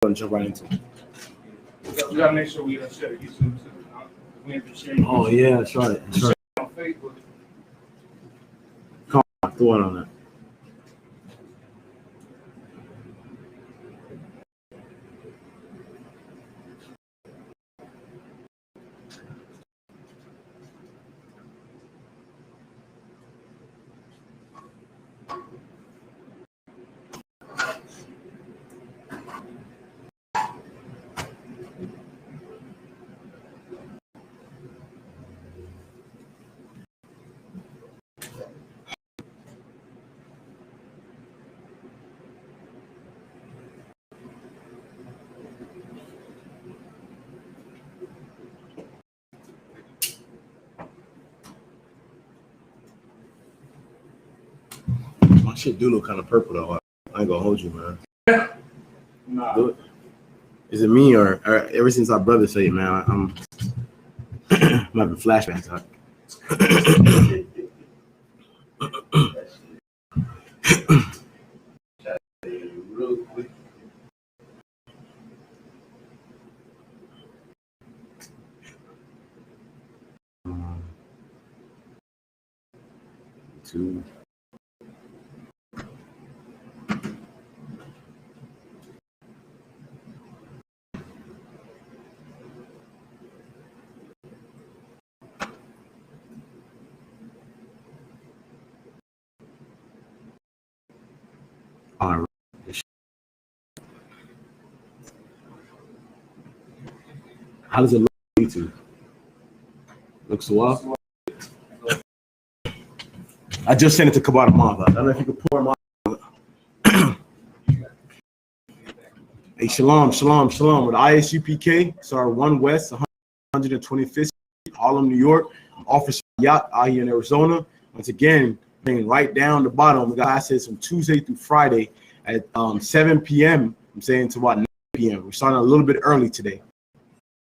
going to jump right into it. We gotta make sure we share YouTube too. We have to share YouTube. Oh yeah, that's right. That's right. On Facebook. Come on, throw it on that. My shit do look kind of purple though. I ain't gonna hold you, man. Nah. Is it me or ever since our brother said it, man, I'm having flashbacks. Real quick. Two. All right. How does it look on YouTube? Looks so well. I just sent it to Kabata Mom. I don't know if you could pour him on. Hey, shalom with ISUPK. It's our 1 West, 125th Street, Harlem, New York. Officer Yacht out here in Arizona. Once again, bringing right down the bottom. We got classes from Tuesday through Friday at 7 p.m. I'm saying to about 9 p.m. We're starting a little bit early today.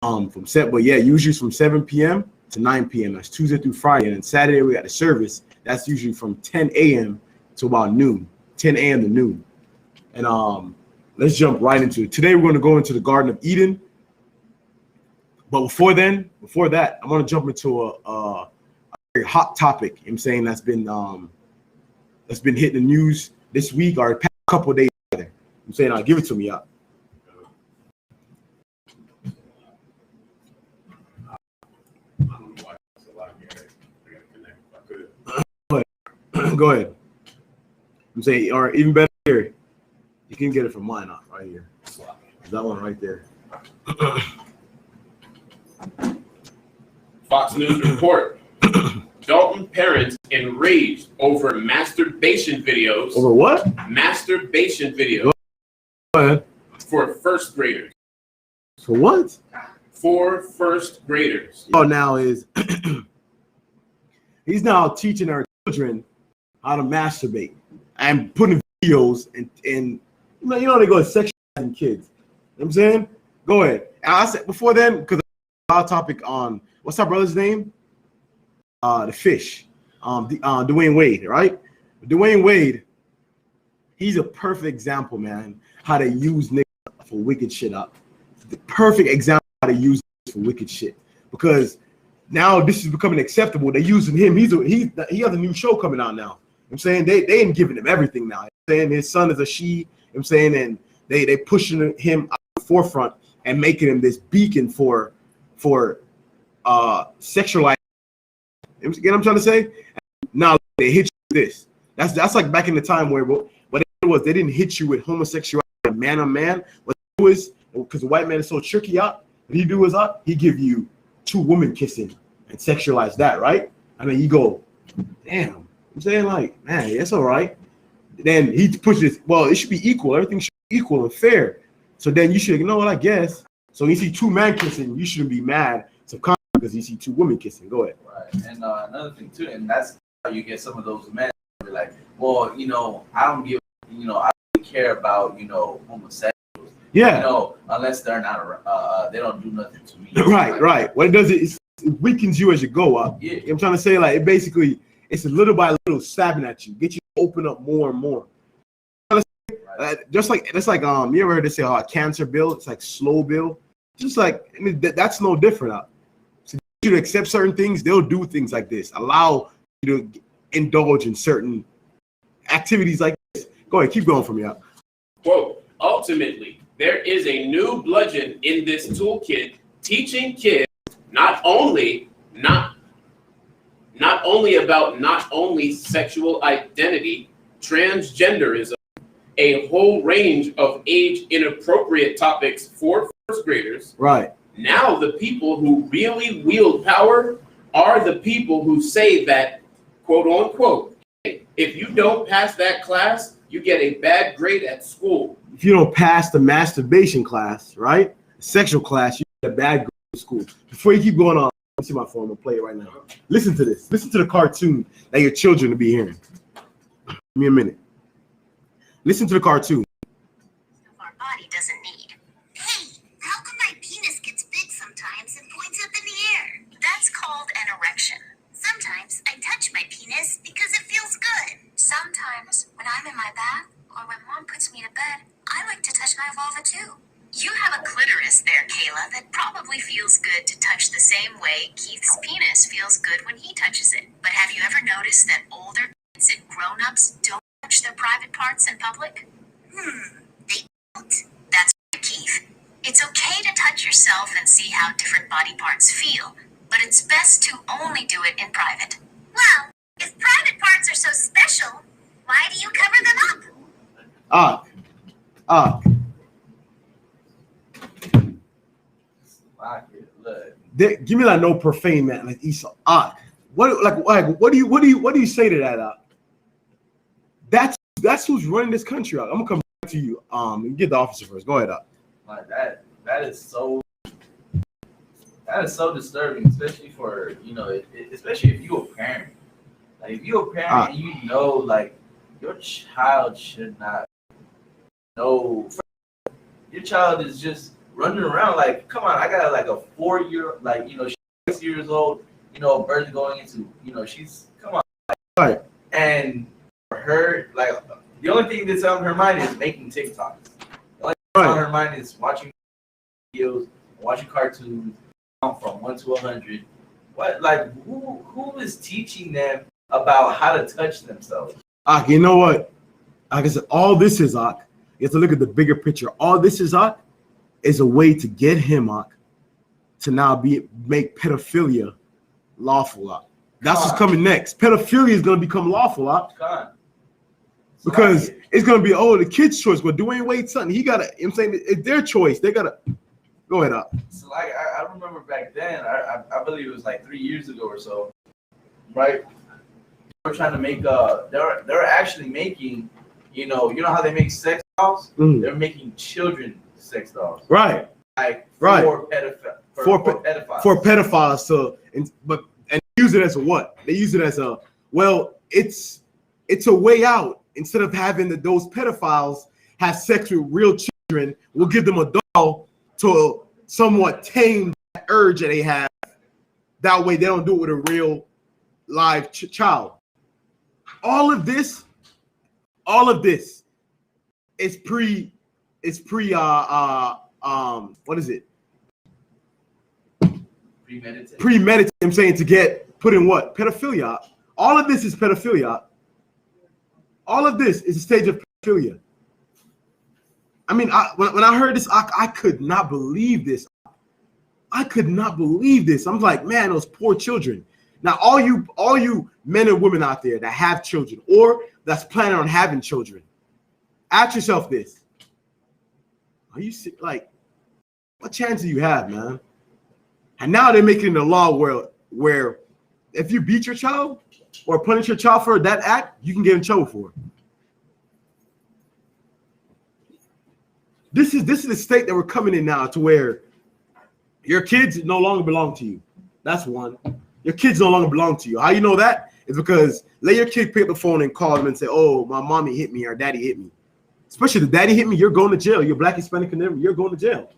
But yeah, usually it's from 7 p.m. to 9 p.m. That's Tuesday through Friday. And then Saturday we got a service. That's usually from 10 a.m. to about noon. 10 a.m. to noon. And let's jump right into it. Today we're going to go into the Garden of Eden. But before that, I'm going to jump into a very hot topic. You know what I'm saying that's been hitting the news this week or past couple of days. I'm saying, I'll give it to me out. Go ahead. I'm saying, or even better here, you can get it from mine out right here. That one right there. Fox News report. Dalton parents enraged over masturbation videos. Over what? Masturbation videos. Go ahead. For first graders. For what? For first graders. Oh, now is he's now teaching our children how to masturbate and putting videos and you know they go sexualizing kids. You know what I'm saying? Go ahead. And I said before then, because our topic on what's our brother's name? The fish. Dwayne Wade, right? Dwayne Wade, he's a perfect example, man, how to use niggas for wicked shit up. The perfect example how to use for wicked shit. Because now this is becoming acceptable. They're using him. He has a new show coming out now. You know I'm saying they ain't giving him everything now. You know saying his son is a she. You know I'm saying, and they pushing him out the forefront and making him this beacon for sexualized. You know what I'm trying to say? Now they hit you with this. That's like back in the time where what it was, they didn't hit you with homosexuality man on man. What it was, because the white man is so tricky out, what he do is he give you 2 women kissing and sexualize that, right? I mean, you go, damn. I'm saying, like, man, that's all right. Then he pushes, well, it should be equal. Everything should be equal and fair. So then you should, you know what, I guess. So you see 2 men kissing, you shouldn't be mad because you see 2 women kissing. Go ahead. Right. And another thing, too, and that's how you get some of those men like, well, I don't give, I don't really care about, homosexuals. Yeah. Unless they're not, they don't do nothing to me. Right. What it does is it weakens you as you go up. Yeah. You know what I'm trying to say? Like, it's a little by little stabbing at you, get you to open up more and more. Right. Just like that's like you ever heard they say a cancer bill? It's like slow bill. Just like I mean, that's no different. So you to accept certain things, they'll do things like this. Allow you to indulge in certain activities like this. Go ahead, keep going from here. Quote, ultimately, there is a new bludgeon in this toolkit teaching kids not only sexual identity, transgenderism, a whole range of age inappropriate topics for first graders. Right. Now the people who really wield power are the people who say that, quote unquote, if you don't pass that class, you get a bad grade at school. If you don't pass the masturbation class, right? Sexual class, you get a bad grade at school. Before you keep going on, let me see my phone. I'm gonna play it right now. Listen to this. Listen to the cartoon that your children will be hearing. Give me a minute. Listen to the cartoon. Our body doesn't need. Hey, how come my penis gets big sometimes and points up in the air? That's called an erection. Sometimes I touch my penis because it feels good. Sometimes when I'm in my bath or when mom puts me to bed, I like to touch my vulva too. You have a clitoris there, Kayla, that probably feels good to touch the same way Keith's penis feels good when he touches it. But have you ever noticed that older kids and grown-ups don't touch their private parts in public? They don't. That's right, Keith. It's okay to touch yourself and see how different body parts feel, but it's best to only do it in private. Well, if private parts are so special, why do you cover them up? Look. Give me like no profane man like Esau. What do you say to that? That's who's running this country. I'm gonna come back to you. Get the officer first. Go ahead. Like that is so disturbing, especially for especially if you're a parent. Like if you're a parent and you know like your child should not know. Your child is just running around like, come on, I got like a 4-year, like she's 6 years old. A birth going into, she's come on. Right. And for her, like the only thing that's on her mind is making TikToks. The only thing on her mind is watching videos, watching cartoons, count from 1 to 100. What, like, who is teaching them about how to touch themselves? You know what? Like I said, all this is you have to look at the bigger picture. All this is a way to get him to now make pedophilia lawful. That's what's coming next. Pedophilia is going to become lawful because it's going to be the kid's choice. But Dwayne Wade's son, he got to. I'm saying it's their choice. They got to go ahead. So like I remember back then, I believe it was like 3 years ago or so, right? They were trying to make they're actually making, you know how they make sex dolls? Mm. They're making children sex dolls. Right. Like right. For pedophiles. For pedophiles and use it as a what? They use it as it's a way out. Instead of having those pedophiles have sex with real children, we'll give them a doll to somewhat tame that urge that they have. That way they don't do it with a real live child. All of this is what is it? Premeditated. I'm saying to get put in what? Pedophilia. All of this is pedophilia. All of this is a stage of pedophilia. I mean, when I heard this, I could not believe this. I could not believe this. I'm like, man, those poor children. Now, all you men and women out there that have children or that's planning on having children, ask yourself this: are you like, what chance do you have, man? And now they're making the law where if you beat your child or punish your child for that act, you can get in trouble for it. This is the state that we're coming in now, to where your kids no longer belong to you. That's one. Your kids no longer belong to you. How you know that? It's because let your kid pick up the phone and call them and say, "Oh, my mommy hit me or daddy hit me." Especially the daddy hit me, you're going to jail. You're Black, Hispanic, and you're going to jail.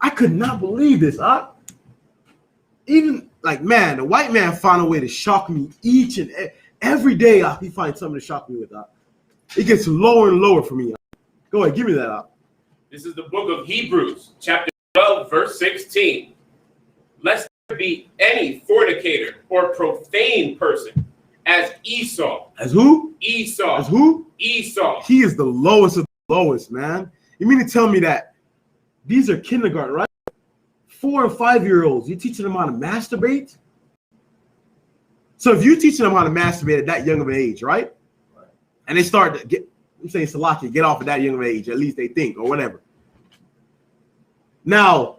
I could not believe this. Even like, man, the white man found a way to shock me each and every day. He finds something to shock me with. It gets lower and lower for me. Go ahead, give me that up. This is the book of Hebrews, chapter 12, verse 16. Lest there be any fornicator or profane person as Esau. As who? Esau. As who? Esau. He is the lowest of the lowest, man. You mean to tell me that these are kindergarten, right? 4 and 5-year-olds, you teaching them how to masturbate? So if you're teaching them how to masturbate at that young of an age, right? And they start to get, I'm saying Salaki, get off at that young of an age, at least they think, or whatever. Now,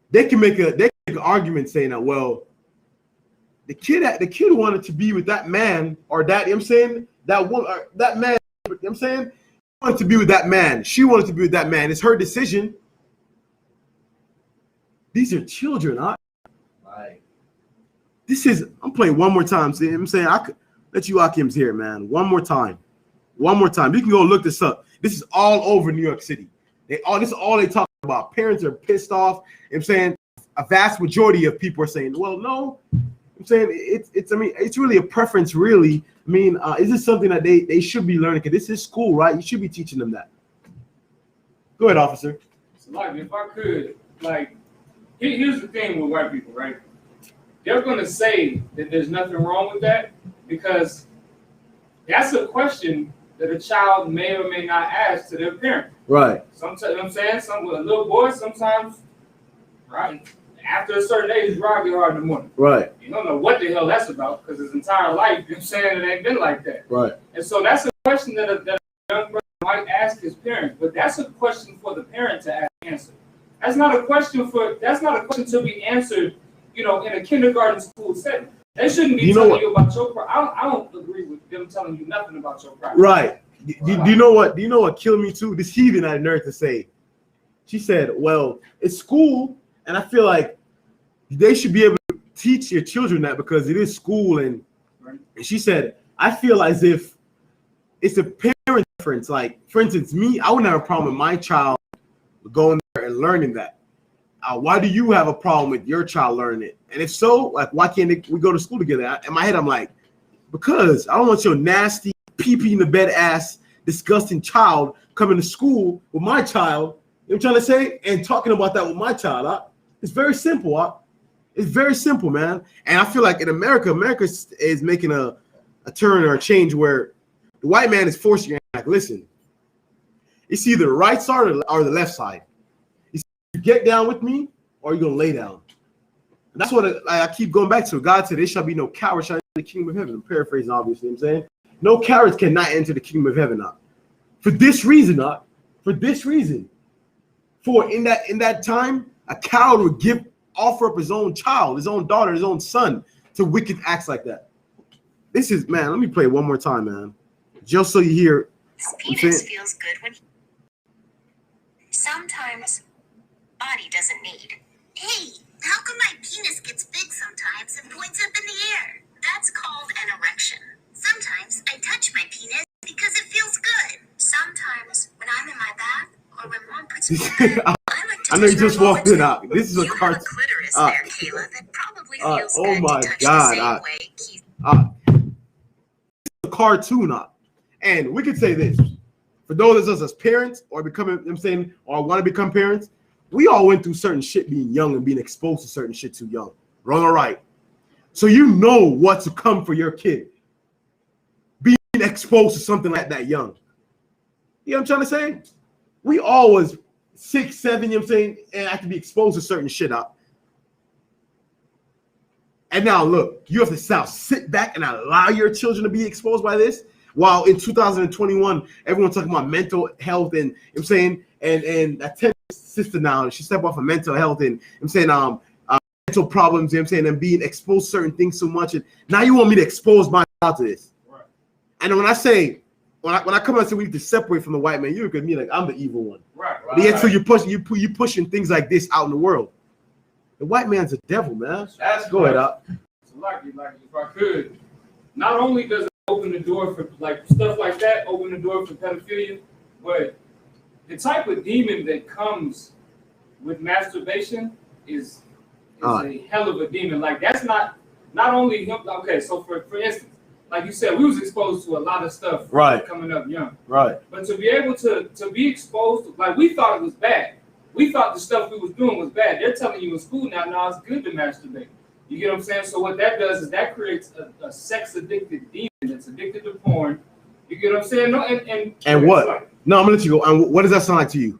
they can make an argument saying that, well, the kid wanted to be with that man, or that, you know what I'm saying, that woman, or that man, you know what I'm saying, wanted to be with that man. She wanted to be with that man. It's her decision. These are children, huh? Like, This is, I'm playing one more time. See, I'm saying I could let you Akim's here, man. One more time. One more time. You can go look this up. This is all over New York City. This is all they talk about. Parents are pissed off. I'm saying a vast majority of people are saying, well, no. I'm saying it's I mean, it's really a preference, really. I mean, is this something that they should be learning? Because this is school, right? You should be teaching them that. Go ahead, officer. So, like, if I could, like, here's the thing with white people, right? They're going to say that there's nothing wrong with that because that's a question that a child may or may not ask to their parent. Right. Sometimes, you know what I'm saying? Some with a little boy, sometimes, right? After a certain age, his ride get hard in the morning. Right. You don't know what the hell that's about because his entire life, you know what I'm saying, it ain't been like that. Right. And so that's a question that a young person might ask his parents, but that's a question for the parent to answer. That's not a question to be answered, you know, in a kindergarten school setting. They shouldn't be telling you about your problem. I don't agree with them telling you nothing about your problem. Right. Do you know what? Do you know what killed me too? This heathen had nerve to say. She said, "Well, it's school, and I feel like they should be able to teach your children that because it is school." And she said, "I feel as if it's a parent preference. Like, for instance, me, I wouldn't have a problem with my child going there and learning that. Why do you have a problem with your child learning it? And if so, like, why can't we go to school together?" In my head, I'm like, because I don't want your nasty, pee-pee in the bed ass, disgusting child coming to school with my child, you know what I'm trying to say, and talking about that with my child. It's very simple. It's very simple, man. And I feel like in America is making a turn or a change where the white man is forcing you, like, listen, it's either the right side or the left side. You get down with me or you're going to lay down. And that's what I keep going back to. God said, there shall be no cowards shall enter the kingdom of heaven. I'm paraphrasing, obviously, I'm saying. No cowards cannot enter the kingdom of heaven. For this reason, for this reason. For in that time, a coward would offer up his own child, his own daughter, his own son to wicked acts like that. This is, man, let me play it one more time, man. Just so you hear. Penis feels good when sometimes body doesn't need. Hey, how come my penis gets big sometimes and points up in the air? That's called an erection. Sometimes I touch my penis because it feels good. Sometimes when I'm in my bath or when mom puts me in bed, I know you just walked in. This is a cartoon. Clitoris there, Kayla, that probably feels oh good my to touch God, the same way Keith. It's a cartoon. And we could say this. For those of us as parents or becoming, I'm saying, or want to become parents, we all went through certain shit being young and being exposed to certain shit too young. Wrong or right? So you know what to come for your kid. Being exposed to something like that young. You know what I'm trying to say? We always 6, 7, you know what I'm saying, and have to be exposed to certain shit up. And now look, you have to now sit back and allow your children to be exposed by this. While in 2021, everyone's talking about mental health and, you know what I'm saying, and that 10 sister now, she stepped off of mental health and, you know what I'm saying, mental problems, you know what I'm saying, and being exposed to certain things so much. And now you want me to expose my child to this. Right. And when I say, when I come out and say we need to separate from the white man, you look at me like I'm the evil one. Right. But yet, so you pushing things like this out in the world. The white man's a devil, man. Go ahead, up. So like if I could, not only does it open the door for like stuff like that, open the door for pedophilia, but the type of demon that comes with masturbation is a hell of a demon. Like that's not only him. Okay, so for instance, like you said, we was exposed to a lot of stuff Right. coming up young. Right. But to be able to be exposed, like we thought it was bad. We thought the stuff we was doing was bad. They're telling you in school now, it's good to masturbate. You get what I'm saying? So what that does is that creates a sex-addicted demon that's addicted to porn. You get what I'm saying? No, and what? Like, no, I'm gonna let you go. And what does that sound like to you?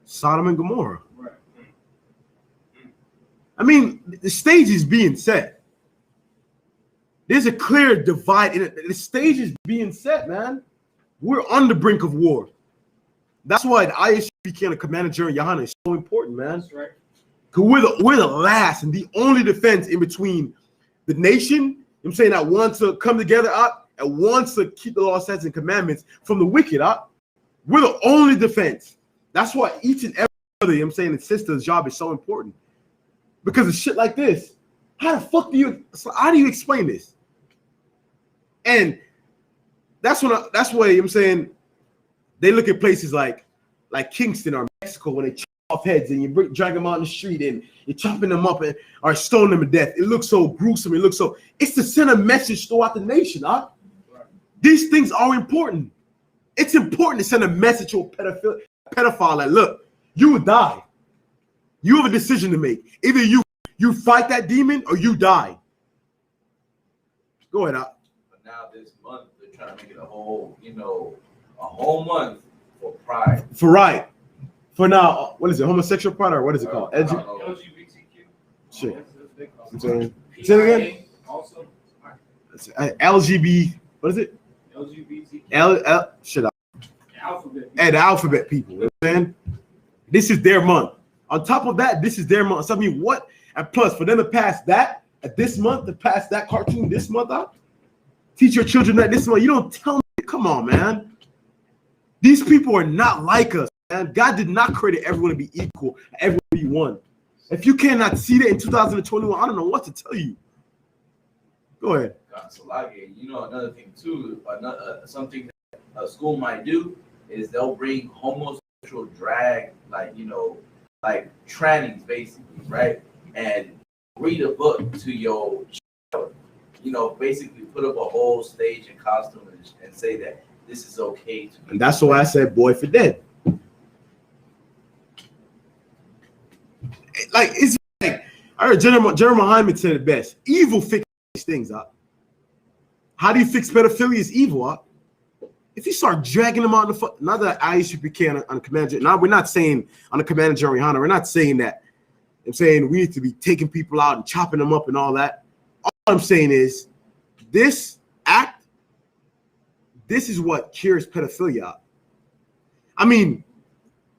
Sodom and Gomorrah. Right. I mean, the stage is being set. There's a clear divide in it. The stage is being set, man. We're on the brink of war. That's why the ISUPK and the Commander General Yohana is so important, man. That's right. Because we're the last and the only defense in between the nation, I'm saying, that wants to come together up and wants to keep the law, statutes, and commandments from the wicked up. We're the only defense. That's why each and every other, I'm saying, and sister's job is so important. Because of shit like this. How the fuck do you explain this? And that's why I'm saying they look at places like Kingston or Mexico when they chop off heads and you drag them out in the street and you're chopping them up and or stoning them to death. It looks so gruesome. It's to send a message throughout the nation, huh? Right. These things are important. It's important to send a message to a pedophile like, look, you will die. You have a decision to make. Either you fight that demon or you die. Go ahead, Al. But now this month they're trying to make it a whole month for pride. For now, what is it? Homosexual pride or what is it called? LGBTQ. Shit. I'm saying. Say it again. Also. LGB. What is it? LGBTQ. Shut up. Alphabet. And the alphabet people. You know what I'm saying? This is their month. On top of that, this is their month. So I mean, what? And plus, for them to pass that at this month, to pass that cartoon this month out, teach your children that this month. You don't tell me. Come on, man. These people are not like us, man. God did not create everyone to be equal, everyone to be one. If you cannot see that in 2021, I don't know what to tell you. Go ahead. You know, another thing too, something that a school might do is they'll bring homosexual drag, like trannies basically, right? And read a book to your child, basically put up a whole stage and costume and say that this is okay to be. And that's why I said boy for dead. Like, it's like, I heard General Muhammad said it best. Evil fixes these things up. How do you fix pedophilia? Is evil up. If you start dragging them out in the foot, not that ISUPK on the commander. Now we're not saying on the Commander General Yohana, we're not saying that. I'm saying we need to be taking people out and chopping them up and all that. All I'm saying is this act, this is what cures pedophilia up. I mean,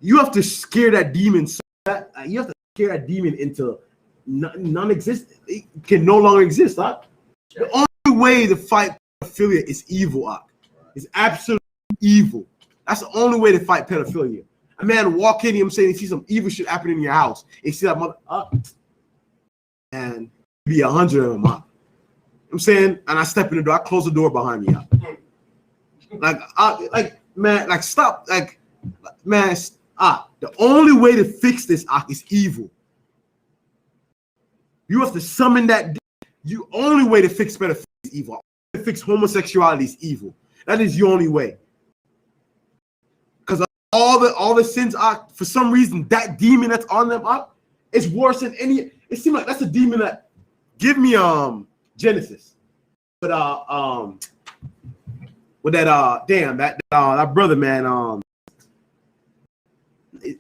you have to scare that demon so that you have to scare that demon into non-existent. It can no longer exist, huh? The only way to fight pedophilia is evil, huh? It's absolutely evil. That's the only way to fight pedophilia. A man walk in, I'm saying, he see some evil shit happening in your house. And see that mother up, and be 100 of them up. I'm saying, and I step in the door, I close the door behind me up. Stop, man, the only way to fix this is evil. You have to summon that. The only way to fix pedophilia is evil. To fix homosexuality is evil. That is the only way. Because all the sins are, for some reason, that demon that's on them up is worse than any. It seems like that's a demon that. Give me Genesis. But with that that brother, man,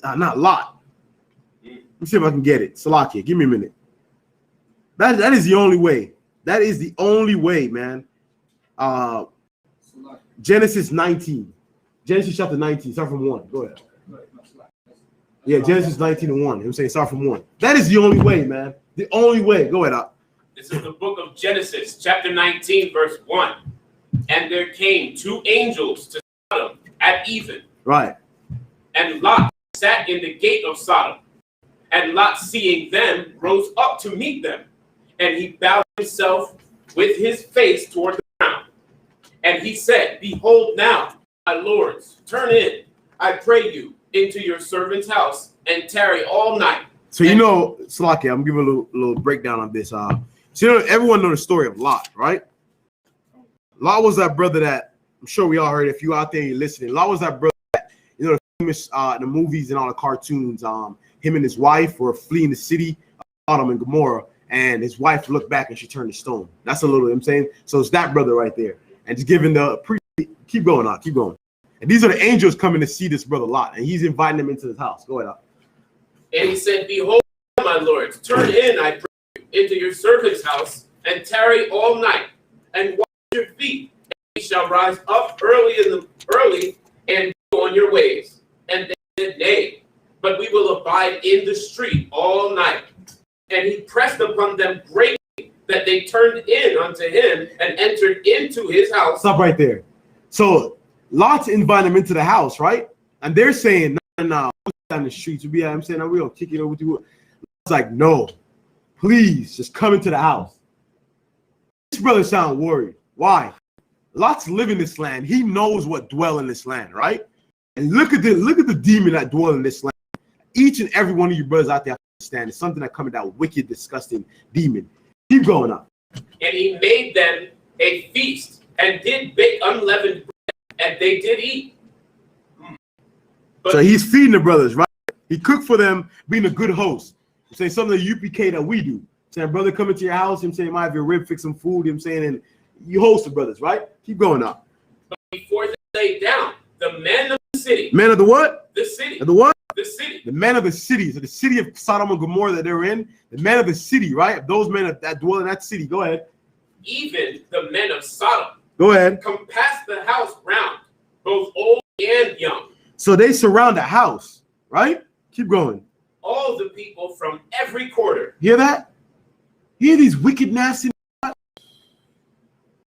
not Lot. Let me see if I can get it. Salakia, give me a minute. That is the only way. That is the only way, man. Genesis 19. Genesis chapter 19. Start from 1. Go ahead. Yeah, Genesis 19 and 1. I'm saying start from 1. That is the only way, man. The only way. Go ahead. This is the book of Genesis, chapter 19, verse 1. And there came 2 angels to Sodom at even. Right. And Lot sat in the gate of Sodom. And Lot, seeing them, rose up to meet them. And he bowed himself with his face toward the ground. And he said, Behold now, my lords, turn in, I pray you, into your servant's house, and tarry all night. So Salakia, I'm giving a little breakdown on this. So everyone knows the story of Lot, right? Law was that brother that I'm sure we all heard. If you out there you're listening, Law was that brother that, you know, the famous the movies and all the cartoons. Him and his wife were fleeing the city, Sodom and Gomorrah, and his wife looked back and she turned to stone. That's a little, you know what I'm saying. So it's that brother right there, and just giving the keep going on, keep going. And these are the angels coming to see this brother Lot, and he's inviting them into his house. Go ahead. And he said, "Behold, my lords, turn in, I pray you, into your servant's house, and tarry all night, and wash your feet. And ye shall rise up early and go on your ways." And they said, "Nay, but we will abide in the street all night." And he pressed upon them greatly that they turned in unto him and entered into his house. Stop right there. So Lot's inviting them into the house, right? And they're saying, no, down the streets. I'm saying, we're going to kick it over to you. It's like, no, please just come into the house. This brother sound worried. Why? Lot's living this land. He knows what dwell in this land, right? And look at the demon that dwell in this land. Each and every one of you brothers out there understand it's something that coming that wicked, disgusting demon. Keep going up. And he made them a feast and did bake unleavened bread, and they did eat. But so he's feeding the brothers, right? He cooked for them, being a good host. I'm saying something of the UPK that we do. I'm saying, brother, come into your house. I'm saying, might have your rib, fix some food. I'm saying, and you host the brothers, right? Keep going up. But before they lay down, the men of the city. Men of the what? The city. Of the what? The city. The men of the city. So the city of Sodom and Gomorrah that they're in. The men of the city, right? Those men that dwell in that city. Go ahead. Even the men of Sodom. Go ahead. Compassed the house round, both old and young. So they surround the house, right? Keep going. All the people from every quarter. Hear that? Hear these wicked, nasty,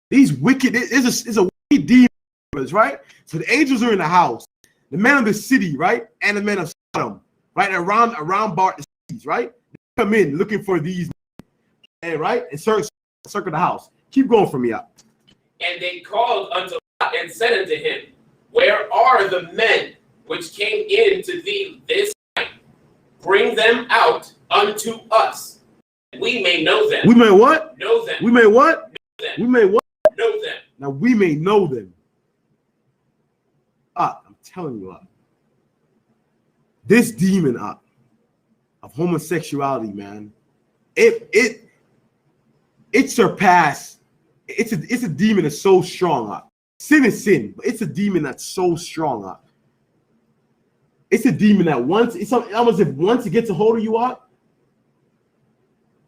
these wicked, it's a wicked demon, right? So the angels are in the house, the men of the city, right? And the men of Sodom, right? Around Bart the cities, right? They come in looking for these men, right? And circle the house. Keep going from me up. And they called unto Lot and said unto him, "Where are the men which came in to thee this night? Bring them out unto us, that we may know them." We may what? Know them. We may what? Know them. We may what? Know them. Now we may know them. I'm telling you, this demon of homosexuality, man, it surpassed. It's a demon that's so strong. Sin is sin, but it's a demon that's so strong. It's a demon that it's almost if once it gets a hold of you,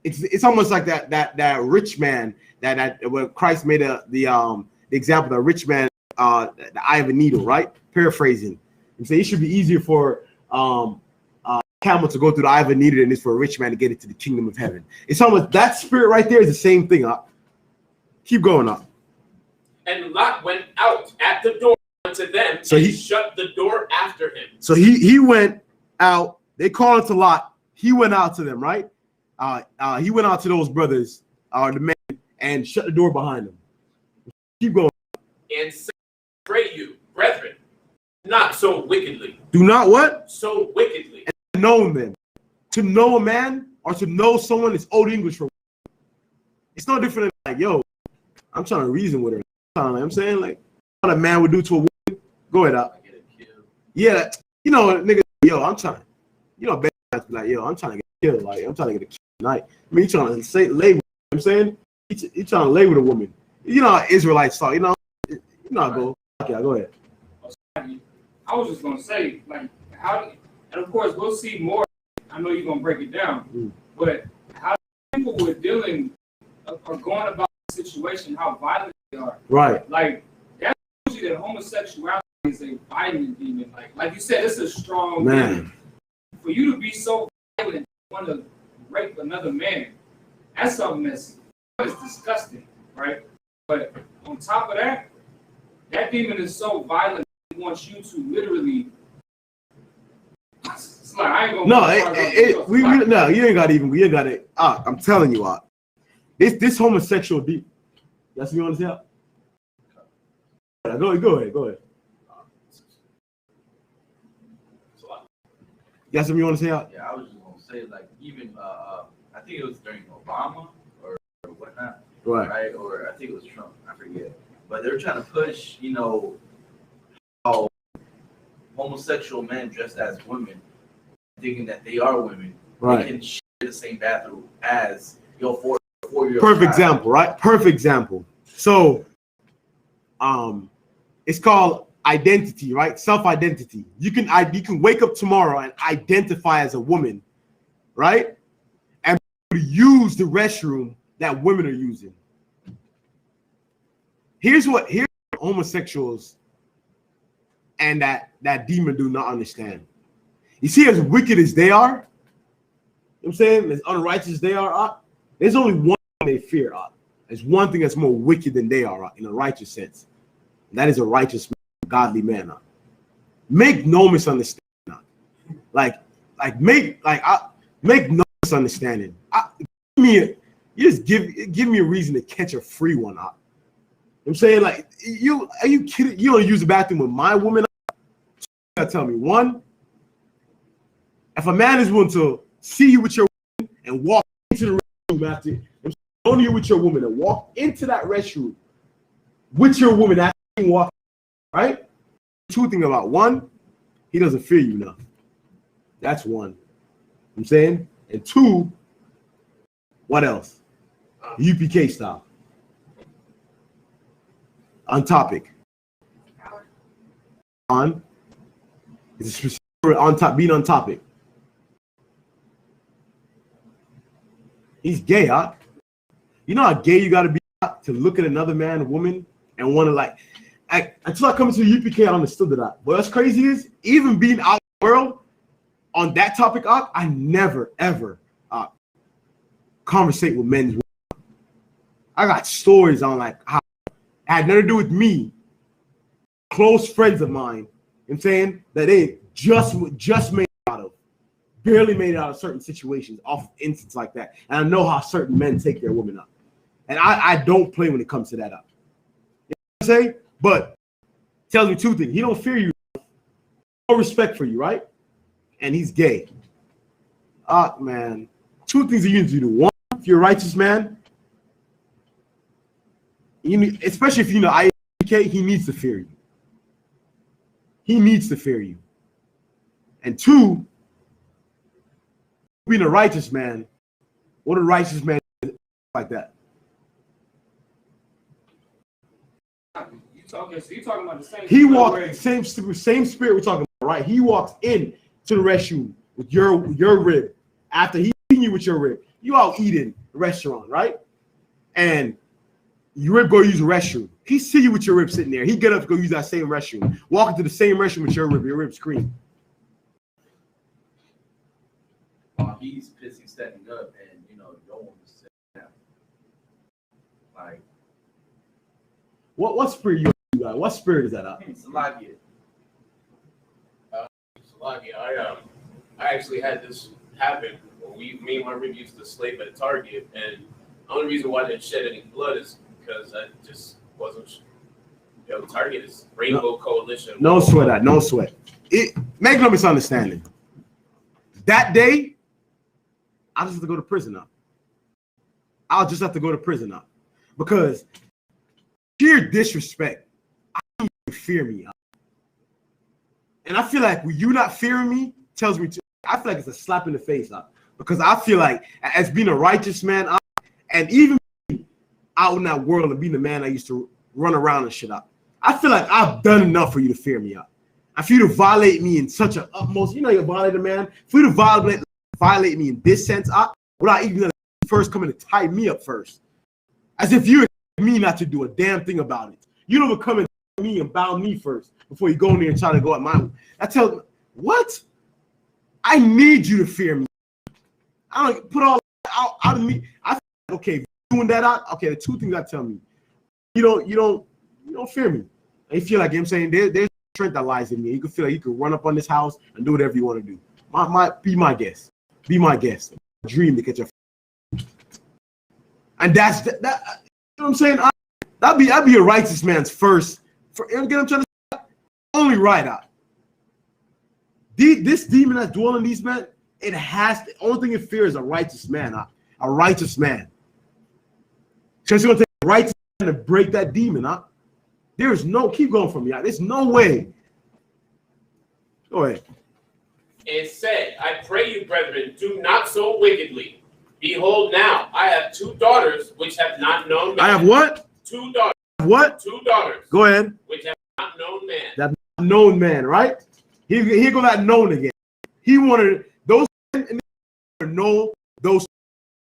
it's almost like that rich man that when Christ made the example, the rich man, the eye of a needle, right? Paraphrasing, and say it should be easier for camel to go through the eye of a needle than it is for a rich man to get into the kingdom of heaven. It's almost that spirit right there is the same thing. Keep going up. And Lot went out at the door unto them, so and he shut the door after him. So he went out. They called to Lot. He went out to them, right? He went out to those brothers, the men, and shut the door behind them. Keep going. And said, "Pray you, brethren, not so wickedly." Do not what? So wickedly. And know them. To know a man or to know someone is old English for. It's no different than like, yo, I'm trying to reason with her. I'm saying like what a man would do to a woman. Go ahead, out. Yeah, you know, nigga, yo, I'm trying. You know, bad guys be like, yo, I'm trying to get killed. Like, I'm trying to get a kill tonight. I mean, you trying to say lay with. I'm saying, you trying to lay with a woman. You know how Israelites talk. You know how I go. Okay, go ahead. I was just gonna say, like, and of course we'll see more. I know you're gonna break it down, but how people were dealing are going about the situation, how violent they are. Right. Like that shows you that homosexuality is a violent demon. Like you said, it's a strong demon. For you to be so violent and want to rape another man, that's something that's disgusting, right? But on top of that, that demon is so violent, he wants you to literally. It's like, I ain't gonna. No, you ain't got it. I'm telling you, this homosexual deep. That's what you want to say? Go ahead. That's what you want to say? Yeah, I was just gonna say, like, even I think it was during Obama or whatnot, right? Or I think it was Trump, I forget. but they're trying to push, how homosexual men dressed as women, thinking that they are women, Right. they can share the same bathroom as your 4-year-old. Perfect example, right? Perfect example. So, it's called identity, right? Self-identity. You can wake up tomorrow and identify as a woman, right? And use the restroom that women are using. Here's what homosexuals and that demon do not understand. You see, as wicked as they are, you know what I'm saying, as unrighteous as they are, there's only one thing they fear. There's one thing that's more wicked than they are in a righteous sense. And that is a righteous man, a godly man. Make no misunderstanding. Make no misunderstanding. Give me a reason to catch a free one. I'm saying, like, are you kidding? You don't use the bathroom with my woman? Tell me, one, if a man is willing to see you with your woman and walk into the restroom after only you with your woman and walk into that restroom with your woman after you walk, right? Two things about one, he doesn't fear you enough. That's one. I'm saying, and two, what else? UPK style. On topic. On. It's a specific on top, being on topic. He's gay, huh? You know how gay you gotta be to look at another man, woman, and want to until I come into the UPK, I understood that. But what's crazy is, even being out in the world on that topic, I never ever conversate with men. I got stories on how it had nothing to do with me. Close friends of mine, you know what I'm saying, that they just made it out of, barely made it out of certain situations off of instances like that. And I know how certain men take their women up. And I don't play when it comes to that up. You know what I'm saying? But tells me two things. He don't fear you. No respect for you, right? And he's gay. Man. Two things he needs to do. One, if you're a righteous man, especially if you know ISUPK, he needs to fear you. He needs to fear you. And two, being a righteous man, what a righteous man is like that. Okay, so you're talking about the same. He walked same spirit we're talking about, right? He walks in to the restroom with your rib after he seen you with your rib. You out eating restaurant, right? And your rib go use the restroom. He see you with your rib sitting there. He get up to go use that same restroom. Walk into the same restroom with your rib scream. He's pissing, stepping up, and you don't want to sit down. Like, what spirit you got? What spirit is that up? Salakia. I actually had this happen when me and my rib used to sleep at Target, and the only reason why I didn't shed any blood is because I just wasn't. Target is Rainbow Coalition. No sweat. No sweat. Make no misunderstanding. That day, I just have to go to prison now. I'll just have to go to prison now because sheer disrespect. I don't even fear me. And I feel like when you not fearing me tells me I feel like it's a slap in the face because I feel like as being a righteous man and even out in that world and being the man I used to run around and shit up, I feel like I've done enough for you to fear me up. And for you to violate me in such an utmost, you violate a man. For you to violate me in this sense, without even first coming to tie me up first, as if you expect me not to do a damn thing about it. You don't come and tie me and bound me first before you go in there and try to go at my. I tell what? I need you to fear me. I don't put all out of me. I feel like, okay, doing that out. Okay, the two things I tell me, you don't fear me. I feel like I'm saying there's strength that lies in me. You can feel like you can run up on this house and do whatever you want to do. Be my guest. Be my guest. Dream to catch a. And that's that. You know what I'm saying? I'd be a righteous man's first. I'm trying to say, only right out. This demon that's dwelling in these men, the only thing it fears is a righteous man. A righteous man. So it's gonna take a righteous man to break that demon, There's no, keep going from me. There's no way. Go ahead. It said, I pray you, brethren, do not so wickedly. Behold, now I have 2 daughters which have not known man. I have what? 2 daughters. What? 2 daughters. Go ahead. Which have not known man. That known man, right? Here go that known again. He wanted those men to know those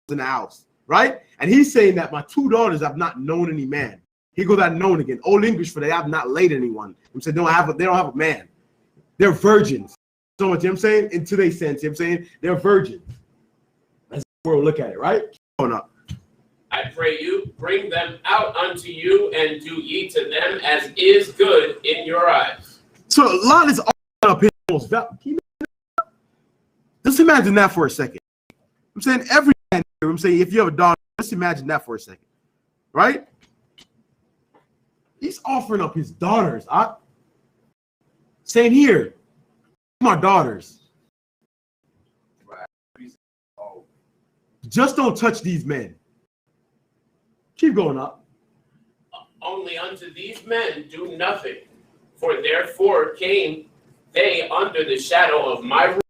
in the house, right? And he's saying that my 2 daughters have not known any man. Here go that known again. Old English for they have not laid anyone. I'm saying they don't have a man. They're virgins. So much, you know what I'm saying? In today's sense, you know what I'm saying? They're virgins. That's the world look at it, right? Keep going up. I pray you, bring them out unto you, and do ye to them as is good in your eyes. So Lot is all up his most value. Just imagine that for a second. I'm saying every man here, I'm saying if you have a daughter, just imagine that for a second. Right? He's offering up his daughters. Saying here, my daughters. Just don't touch these men. Keep going up. Only unto these men do nothing, for therefore came they under the shadow of my roof.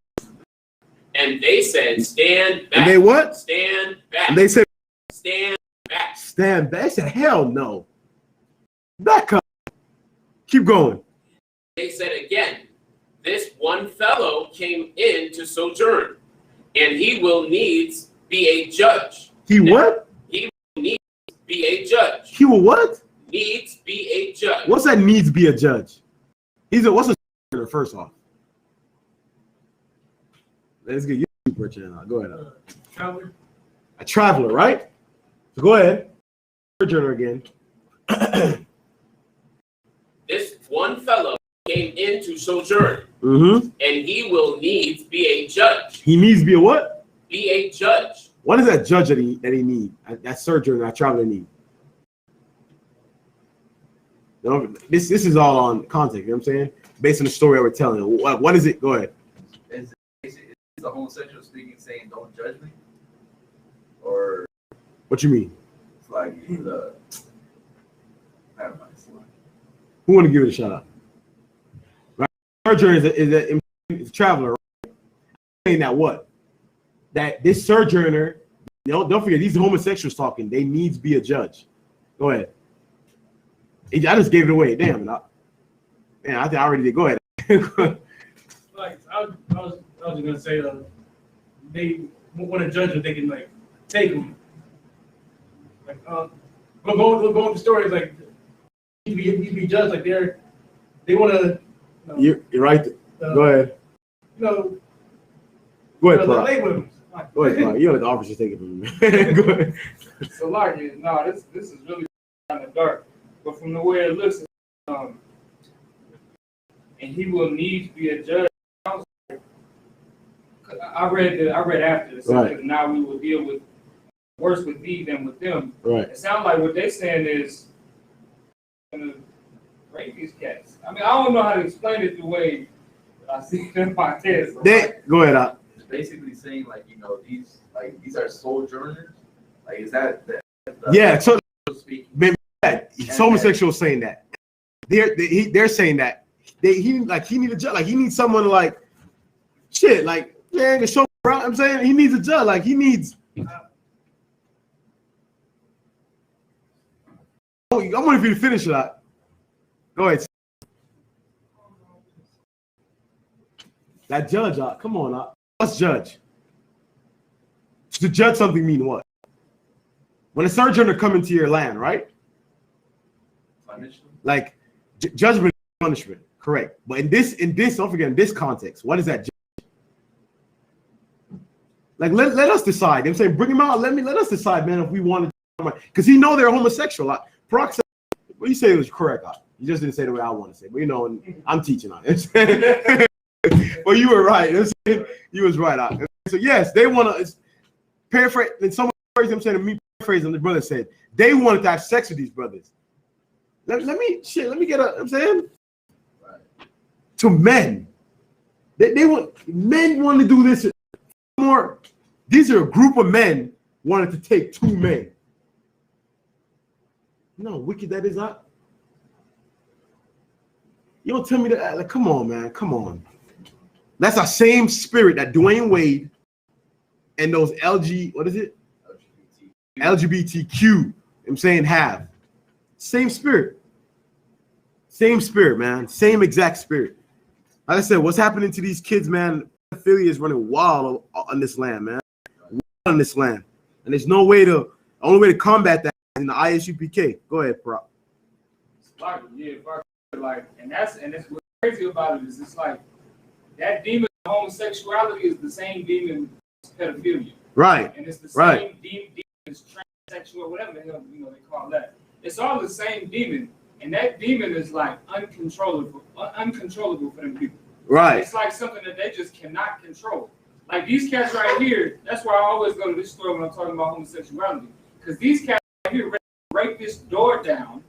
And they said, stand back. And they what? Stand back. And they said, stand back. Stand back. They said, hell no. Back up. Keep going. They said again, this one fellow came in to sojourn, and he will needs be a judge. He now, what? He will needs be a judge. He will what? Needs be a judge. What's that needs be a judge? What's a first off? Let's get you super channel. Go ahead. Traveler. A traveler, right? So go ahead. Sojourner again. This one fellow came in to sojourn, Mm-hmm. and he will needs be a judge. He needs to be a what? Be a judge. What is that judge that he need? That sojourner, that traveler need? This is all on context, you know what I'm saying? Based on the story that we're telling. What is it? Go ahead. Is the homosexual speaking saying don't judge me? Or What you mean? it's like he's a never mind, it's like- Who want to give it a shout out? Right. Sojourner is a traveler, right? Saying that what? That this sojourner, don't forget, these homosexuals talking, they need to be a judge. Go ahead. I just gave it away. Damn. I think I already did. Go ahead. Like I was just gonna say, they want to judge if they can like take them. Like, go with the stories like you be judged like they want to. You're right. Go ahead. You know. Go ahead, the Clark. lay women. Go ahead, Clark. You let the officer take it from me. Go ahead. So like, no, this is really kind of dark, but from the way it looks, and he will need to be a judge. I read after this, Right. because now we will deal with worse with thee than with them. Right. It sounds like what they're saying is gonna rape these cats. I mean, I don't know how to explain it the way I see it in my head. So Go ahead, Op. It's basically saying like, you know, these are sojourners. Like is that Yeah, so speaking? he's homosexual saying that. They're saying that he need a judge, like he needs someone to like shit, like man, to show around. I'm saying he needs a judge, like he needs. I'm waiting for you to finish it out. Go ahead. That judge, come on, let's judge. To judge something mean what? When a sojourner come into your land, right? Punishment. Like judgment, punishment, correct. But in this, don't forget, in this context, what is that? Like let us decide. I'm saying bring him out. Let us decide, man, if we want to, because he know they're homosexual. Like Brock said, what you say it was correct. You just didn't say the way I want to say, but you know, I'm teaching on it. Well, you were right. You was right. So yes, they want to paraphrase. And someone phrase I'm saying, me paraphrasing, the brother said they wanted to have sex with these brothers. Let me get a. I'm saying Right. to men, they want men want to do this more. These are a group of men wanted to take 2 men. No, wicked that is not. You don't tell me that. Like, come on, man. Come on. That's our same spirit that Dwayne Wade and those what is it? LGBTQ, you know what I'm saying, have. Same spirit. Same spirit, man. Same exact spirit. Like I said, what's happening to these kids, man? Pedophilia is running wild on this land, man. Wild on this land. And there's no way to, the only way to combat that is in the ISUPK. Go ahead, Prop. And that's what's crazy about it is it's like that demon of homosexuality is the same demon as pedophilia. Right. And it's the same demon as transsexual, whatever the hell they call that. It's all the same demon, and that demon is like uncontrollable for them people. Right. It's like something that they just cannot control. Like these cats right here. That's why I always go to this story when I'm talking about homosexuality, because these cats right here break this door down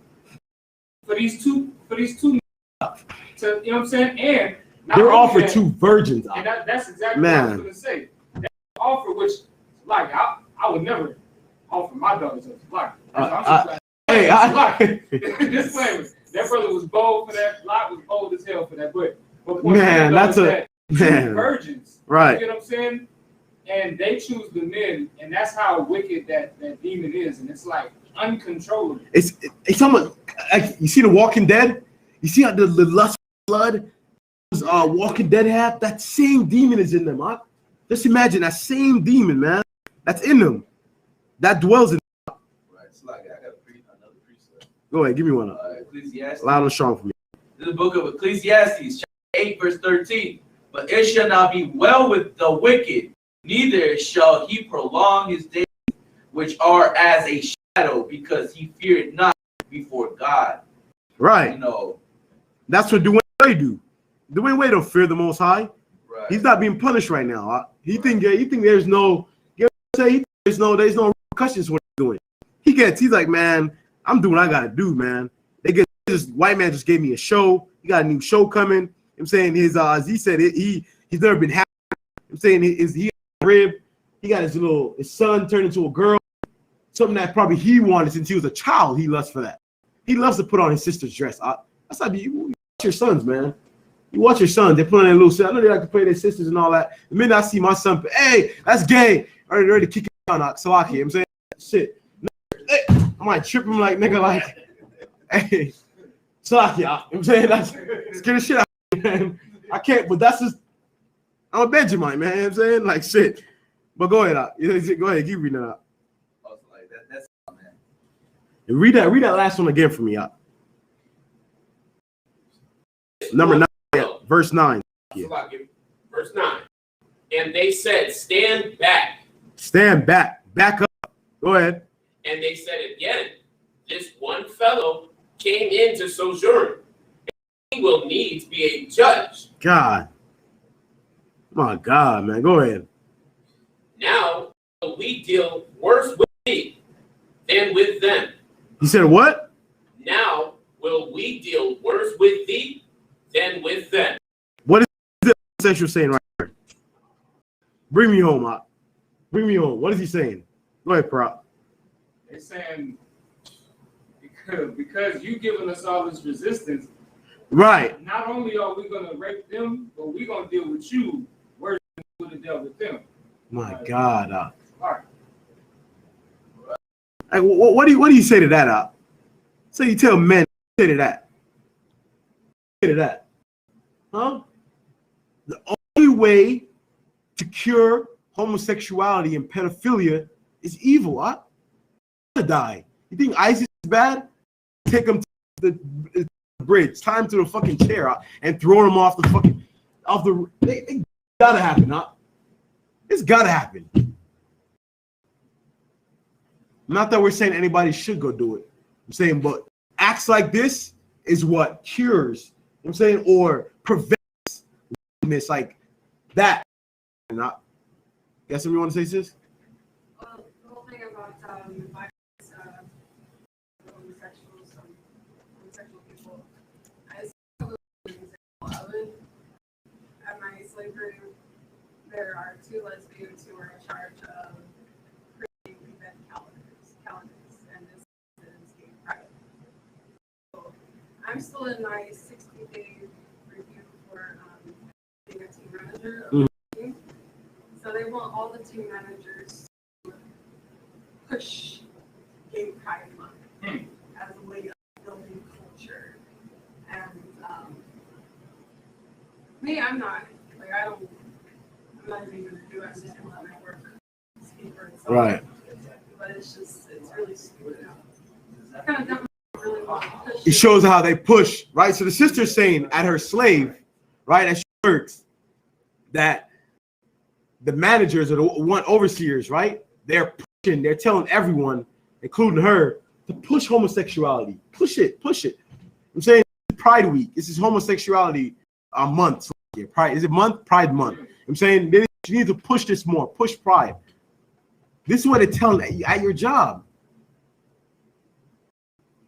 for these two to, you know what I'm saying? And they're offered two virgins. And that's exactly what I was going to say. That offer, which, like, I would never offer my daughters a like. Disclaimer. That brother was bold for that. Lot was bold as hell for that. But man, that's two virgins. Right. You get what I'm saying? And they choose the men, and that's how wicked that demon is. And it's like uncontrollable. It's almost like, you see The Walking Dead? You see how the lust blood Walking Dead have? That same demon is in them. Huh? Just imagine that same demon, man. That's in them. That dwells in them. Right. So like, I got another precept. Go ahead, give me one. Ecclesiastes. Loud and strong for me. This is the book of Ecclesiastes, chapter 8, verse 13. But it shall not be well with the wicked, neither shall he prolong his days, which are as a shadow, because he feared not before God. Right. You know. That's what Dwayne Wade do. Dwayne Wade don't fear the Most High. Right. He's not being punished right now. He think there's no, there's no repercussions for what he's doing. He's like, man, I'm doing what I gotta do, man. This white man just gave me a show. He got a new show coming. I'm saying as he said he's never been happy. I'm saying he got a rib. He got his son turned into a girl. Something that probably he wanted since he was a child. He lusts for that. He loves to put on his sister's dress. That's how you watch your sons, man. You watch your sons. They put on their little set. I know they like to play their sisters and all that. The minute I see my son, hey, that's gay. I'm ready to kick him out. Salaki. I'm saying shit. Hey, I might trip him like nigga like, hey, Salaki. I'm saying that's scare the shit out of me, man. I can't, but that's just I'm a Benjamin, man. I'm saying like shit. But go ahead, go ahead, keep reading it out. Like that's man. And read that last one again for me, out. Number 9, verse 9. Yeah. Verse 9. And they said, stand back. Stand back. Back up. Go ahead. And they said again, this one fellow came in to sojourn. He will needs be a judge. God. My God, man. Go ahead. Now we deal worse with thee than with them. You said what? Now will we deal worse with thee than with them. What is the homosexual saying right here? Bring me home, Op. Bring me home. What is he saying? Go ahead, Prop. They're saying because you giving us all this resistance. Right. Not only are we gonna rape them, but we're gonna deal with you worse than we would have dealt with them. My God. All right. Hey, what do you say to that, Op? So you tell men, say to that. Say to that. Huh? The only way to cure homosexuality and pedophilia is evil, huh? To die. You think ISIS is bad? Take them to the bridge, tie them to the fucking chair, and throw them off the fucking It gotta happen, huh? It's gotta happen. Not that we're saying anybody should go do it. I'm saying, but acts like this is what cures. You know what I'm saying, or prevents wickedness like that. Not. Got something you want to say, sis? Well, the whole thing about homosexual people. I saw an example of it. At my slave room, there are 2 lesbians who are in charge of creating event calendars, and this is gay pride. So I'm still in my 60 days manager of Mhm. the team. So they want all the team managers to push Gay Pride Month as a way of building culture. And me, I'm not even a U.S. network speaker. So Right. But it's really stupid. Kind of don't really want to push It shows how they push, right? So the sister's saying at her slave, right, as she works, that the managers or the one overseers, right, they're pushing, they're telling everyone, including her, to push homosexuality. Push it. I'm saying Pride Week. This is homosexuality month. Pride, is it month? Pride month. I'm saying you need to push this more. Push pride. This is what they're telling at your job.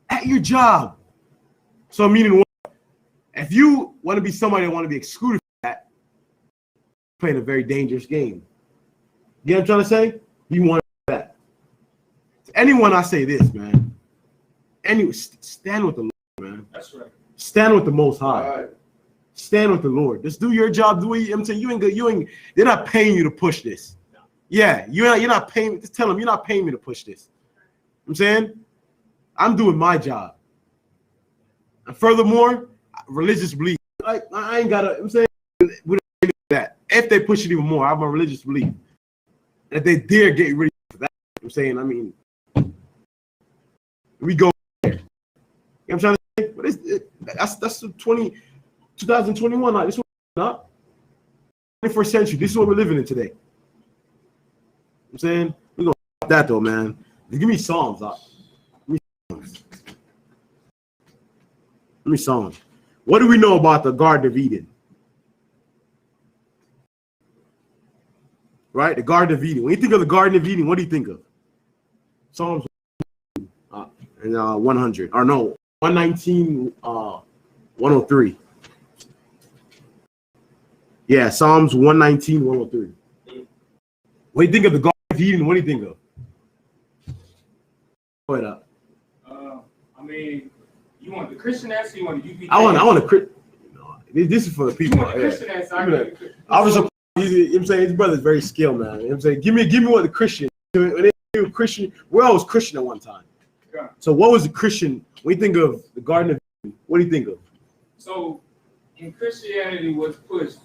At your job. So meaning what? If you want to be somebody that want to be excluded from that, you're playing a very dangerous game. You know what I'm trying to say? You want that. To anyone, I say this, man. Stand with the Lord, man. That's right. Stand with the Most High. Stand with the Lord. Just do your job. Do it. I'm saying you ain't. They're not paying you to push this. Yeah, you're not paying. Just tell them you're not paying me to push this. I'm saying I'm doing my job. And furthermore, religious belief. I ain't gotta. I'm saying that if they push it even more, I have a religious belief. If they dare get rid of that, I'm saying. I mean, we go there. You know what I'm trying to say? But that's 2021. Like, this is not 21st century. This is what we're living in today. I'm saying we gonna stop that though, man. Give me Psalms. Give me Psalms. What do we know about the Garden of Eden? Right, the Garden of Eden. When you think of the Garden of Eden, what do you think of? Psalms 100 or no 119 103. Yeah, Psalms 119 103. What do you think of the Garden of Eden? What do you think of? Go ahead up. I mean, you want the Christian answer? You want the UPK? I want a Christian. This is for the people. You want the Christian answer? I was surprised. I'm saying his brother's very skilled, man. I'm saying give me what the Christian. When they do Christian, we're always Christian at one time. Yeah. So what was the Christian? When you think of the Garden of Eden, what do you think of? So in Christianity, what's pushed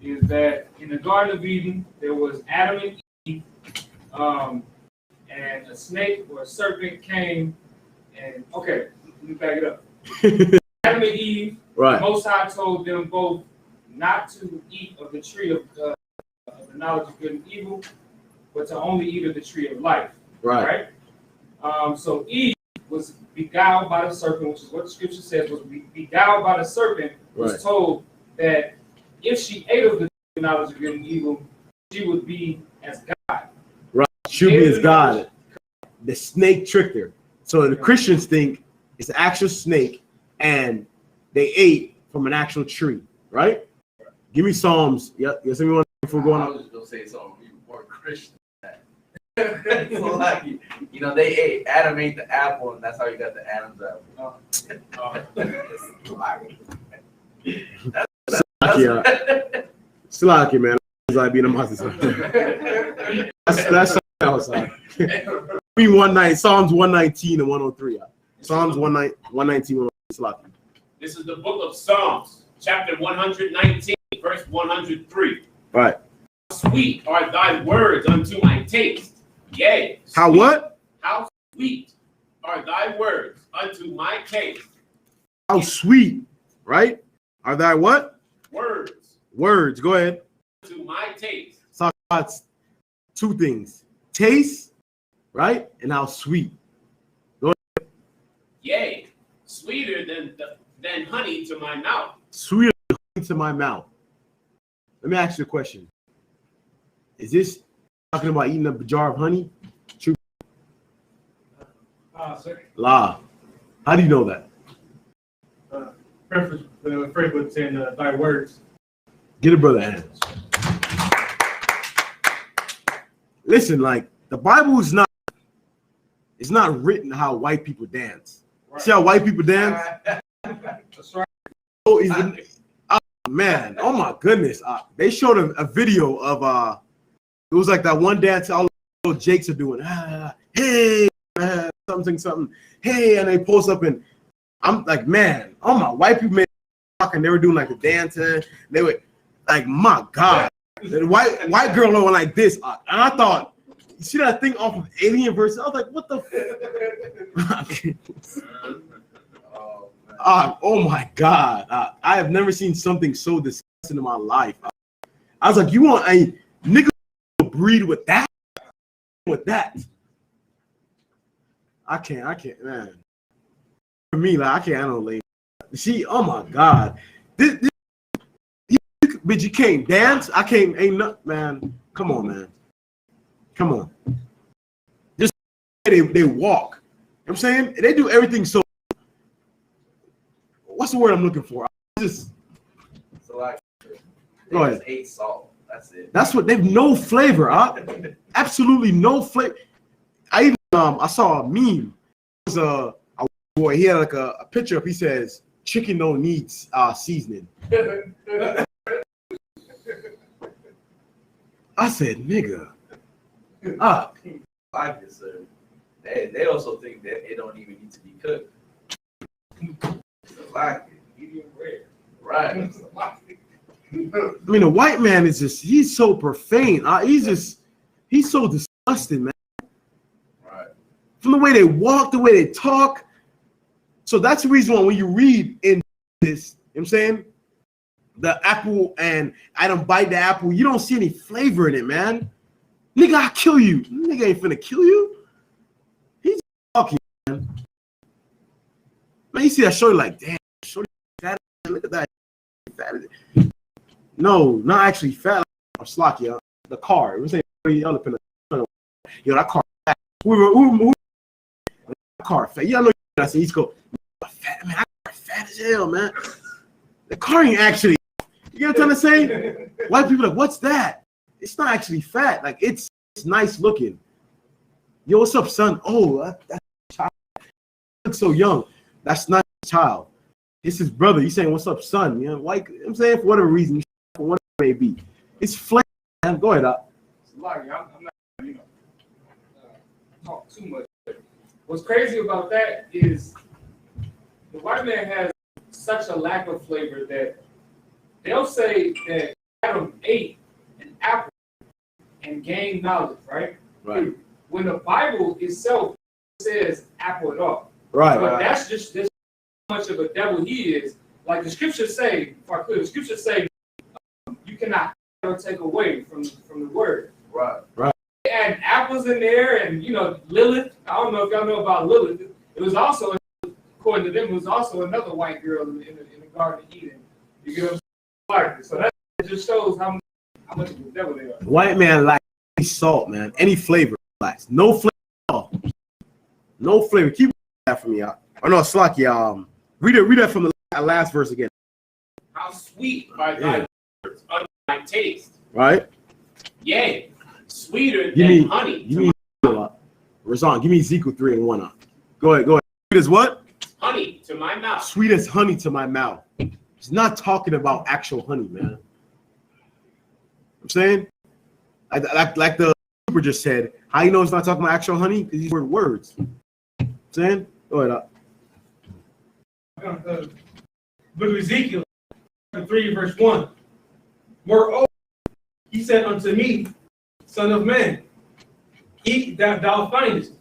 is that in the Garden of Eden there was Adam and Eve, and a snake or a serpent came, and okay, let me back it up. Adam and Eve, Right. Most High told them both not to eat of the tree of the knowledge of good and evil, but to only eat of the tree of life. Right. So Eve was beguiled by the serpent, which is what the scripture says, was beguiled by the serpent, was Right. told that if she ate of the knowledge of good and evil, she would be as God. Right. Should be as God. The snake tricked her. So the Christians think it's an actual snake, and they ate from an actual tree. Right. Give me Psalms. Yep. Yes, anyone before going I on? was just gonna say something even more Christian than that. So like, you know, they ate Adam ate the apple, and that's how you got the Adam's apple. Still out here, man. I beat him That's something else. We Psalms 119 and 103. Psalms 119 103. This is the book of Psalms, chapter 119, verse 103. Right. Sweet are thy words unto my taste. Yea. How sweet- what? How sweet are thy words unto my taste. How sweet, right? Are thy what? Words Words. Go ahead. to my taste. Talk about two things: taste, right, and how sweet. Yea, sweeter than honey to my mouth. Sweeter than honey to my mouth. Let me ask you a question: is this talking about eating a jar of honey? True. La. How do you know that? Preference, phrase with saying thy words. Get a brother hands. Listen, like the Bible is not. It's not written how white people dance. Right. See how white people dance? That's right. Oh, man, oh my goodness. They showed a video of it was like that one dance all the little Jakes are doing. Hey, something. Hey, and they post up and I'm like, man, oh my, white people made and they were doing like a dance and they were like, my God, the white girl went like this. And I thought, you see that thing off of Alien versus? I was like, what the oh my God. I have never seen something so disgusting in my life. I was like, you want a nigga to breed with that? With that? I can't, man. For me, like, I can't handle lady. Oh my God. But you can't dance? Ain't nothing, man. Come on, man. Come on. Just they walk. You know what I'm saying? They do everything so. What's the word I'm looking for? Just. So like, go ahead. Ate salt. That's it. That's what they've no flavor, absolutely no flavor. I saw a meme. It was a boy. He had like a picture up. He says, "Chicken don't need seasoning." I said, "Nigga." Like it, sir. They also think that it don't even need to be cooked. Like it, medium rare. Right. I mean, the white man is he's so profane. He's so disgusting, man. Right. From the way they walk, the way they talk. So that's the reason why when you read in this, you know what I'm saying? The apple and I don't bite the apple, you don't see any flavor in it, man. Nigga, I'll kill you. Nigga ain't finna kill you. He's talking, man. Man, you see that shorty like, damn, shorty fat. Look at that. Fat. No, not actually fat. I'm slocky. The car. It was the other pin. Yo, that car fat. Who that car fat? Yeah, I know. I said, he's go, fat, man. That car fat as hell, man. The car ain't actually. You know what I'm trying to say? White people are like, what's that? It's not actually fat. Like, it's nice looking. Yo, what's up, son? Oh, that's a child. Looks so young. That's not a child. It's his brother. You saying, what's up, son? You know, like, I'm saying, for whatever reason, for whatever it may be. It's flat, man. Go ahead, up. I'm not, talk too much. What's crazy about that is the white man has such a lack of flavor that they'll say that Adam ate an apple and gained knowledge, right? Right. When the Bible itself says apple at all. Right. But that's just how much of a devil he is. Like the scriptures say, you cannot ever take away from the word. Right. They add apples in there, and Lilith. I don't know if y'all know about Lilith. It was also, according to them, it was also another white girl in the Garden of Eden. You get what I'm saying? So that just shows how much of a devil they are. White man lacks any salt, man. Any flavor lacks. No flavor at all. No flavor. Keep that from me, y'all. Oh no, Slacky. Read that from the last verse again. How sweet are thy words under thy taste. Right? Yea, sweeter than honey. Give me Razan, give me Ezekiel 3:1. Go ahead. Sweet as what? Honey to my mouth. Sweet as honey to my mouth. He's not talking about actual honey, man. I'm saying, like the super just said, how you know it's not talking about actual honey? Because these were words. I'm saying, go ahead. Book of Ezekiel, 3, verse 1. Moreover, he said unto me, Son of man, eat that thou findest.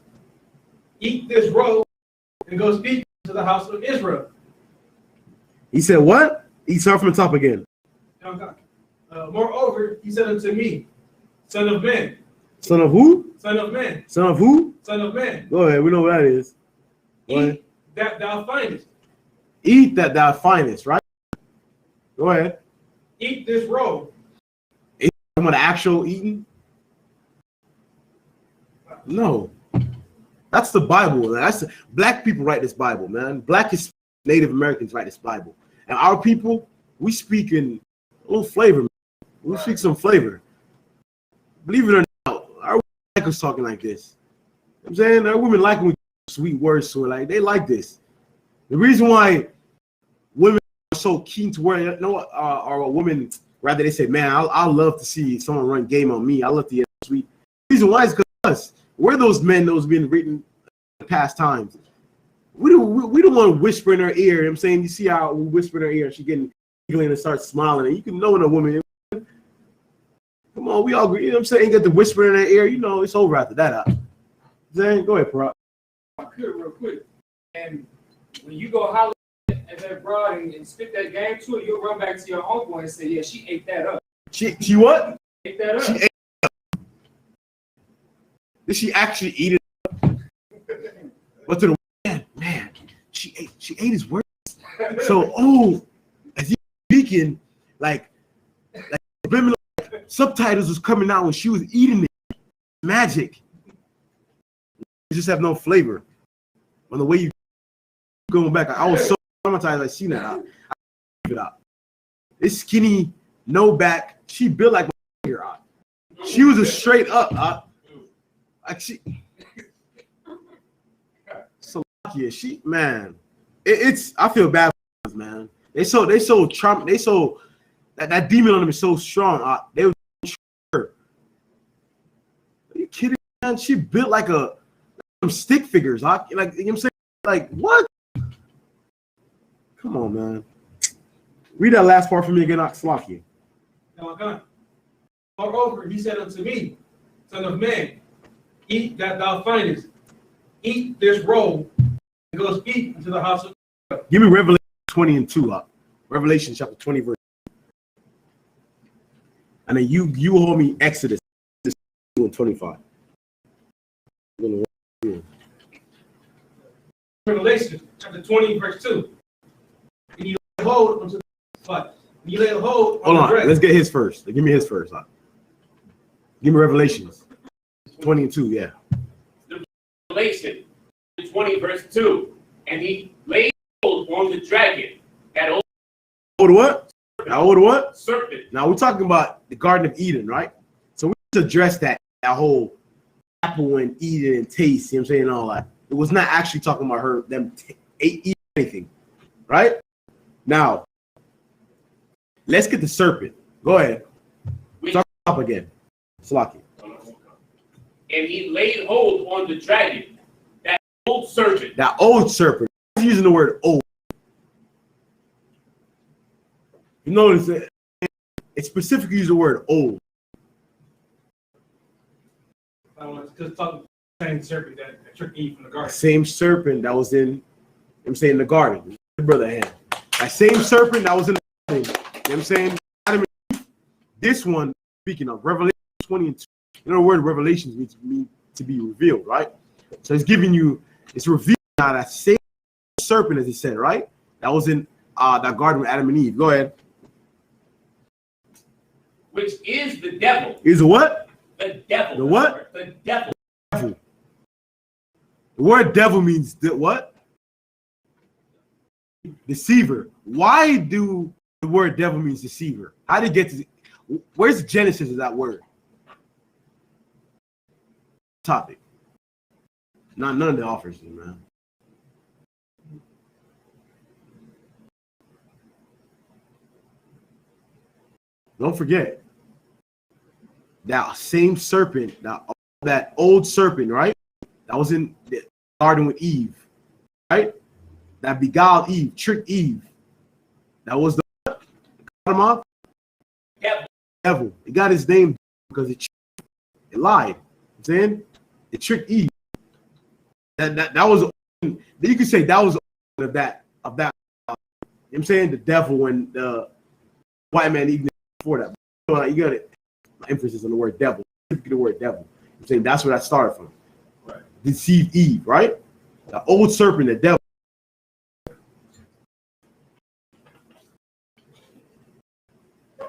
Eat this roll and go speak to the house of Israel. He said what? He started from the top again. Moreover, he said unto me, Son of man. Son of who? Son of man. Son of who? Son of man. Go ahead. We know what that is. Eat that thou findest. Eat that thou findest, right? Go ahead. Eat this roll. Talking about the actual eating? No. That's the Bible. Black people write this Bible, man. Black is Native Americans write this Bible. And our people, we speak in a little flavor, man. We speak some flavor. Believe it or not, our women like us talking like this. You know what I'm saying? Our women like when we sweet words to her. Like, they like this. The reason why women so keen to where, you know, or a woman, rather they say, man, I love to see someone run game on me. I love to get sweet. The reason why is because we're those men that was being written in the past times. We don't want to whisper in her ear. You know what I'm saying? You see how we whisper in her ear and she getting giggling and start smiling. And you can know when a woman, come on, we all agree. You know what I'm saying? You get the whisper in her ear, you know, it's over after that. Zane, go ahead, Parag. I could real quick. And when you go holler at that broad and spit that game to her, you'll run back to your homeboy and say, yeah, she ate that up. She what? Ate that up. She ate it up. Did she actually eat it up? But to the man, she ate his words. So, as you speaking, like subtitles was coming out when she was eating it. Magic. It just have no flavor. On the way you going back, I was so traumatized. I seen that. I give it up. This skinny, no back. She built like a here. She was a straight up. Like she. So yeah, she man. It's I feel bad for them, man. They so trauma. They so that demon on them is so strong. They were her. Are you kidding, man? She built like some stick figures. Like you know what I'm saying? Like what? Come on, man. Read that last part for me again, Slocky. Now, moreover, he said unto me, son of man, eat that thou findest. Eat this roll and go speak into the house of God. Give me Revelation 20 and 2 up. Revelation chapter 20, verse 2. And then you hold me Exodus 2 and 25. Revelation chapter 20, verse 2. And you lay hold unto what? You lay hold on Hold on, the dragon. let's get his first. Give me his first. Give me Revelations 20 and 2, yeah. Revelation 20, verse 2. And he laid hold on the dragon, that old What? Now, what? serpent. Now, we're talking about the Garden of Eden, right? So we just address that whole apple and eat it and taste, you know what I'm saying, and all that. It was not actually talking about them eating anything, right? Now, let's get the serpent. Go ahead. Talk up again. Slocky. And he laid hold on the dragon, that old serpent. That old serpent. I'm using the word old. You notice it specifically uses the word old. Because talking the same serpent that tricked Eve from the garden. Same serpent that was in, I'm saying, the garden. Brother hand. That same serpent that was in the garden. You know what I'm saying? Adam and Eve. This one, speaking of Revelation 20 and 2, you know the word revelations means to be revealed, right? So it's giving you, it's revealed now that same serpent, as he said, right? That was in that garden with Adam and Eve. Go ahead. Which is the devil. Is the what? The devil. The what? The devil. The word devil means what? Deceiver. Why do the word devil means deceiver? How did it get to, where's the genesis of that word? Topic. None of the offers, man. Don't forget that same serpent, that old serpent, right? That was in the garden with Eve, right? That beguiled Eve, tricked Eve. That was the devil. Devil. It got his name because it lied. I'm saying it tricked Eve. That was, you could say that was of that. You know what I'm saying? The devil and the white man even before that. So you got emphasis on the word devil. The word devil. I'm saying that's where that started from. Right. Deceive Eve, right? The old serpent, the devil.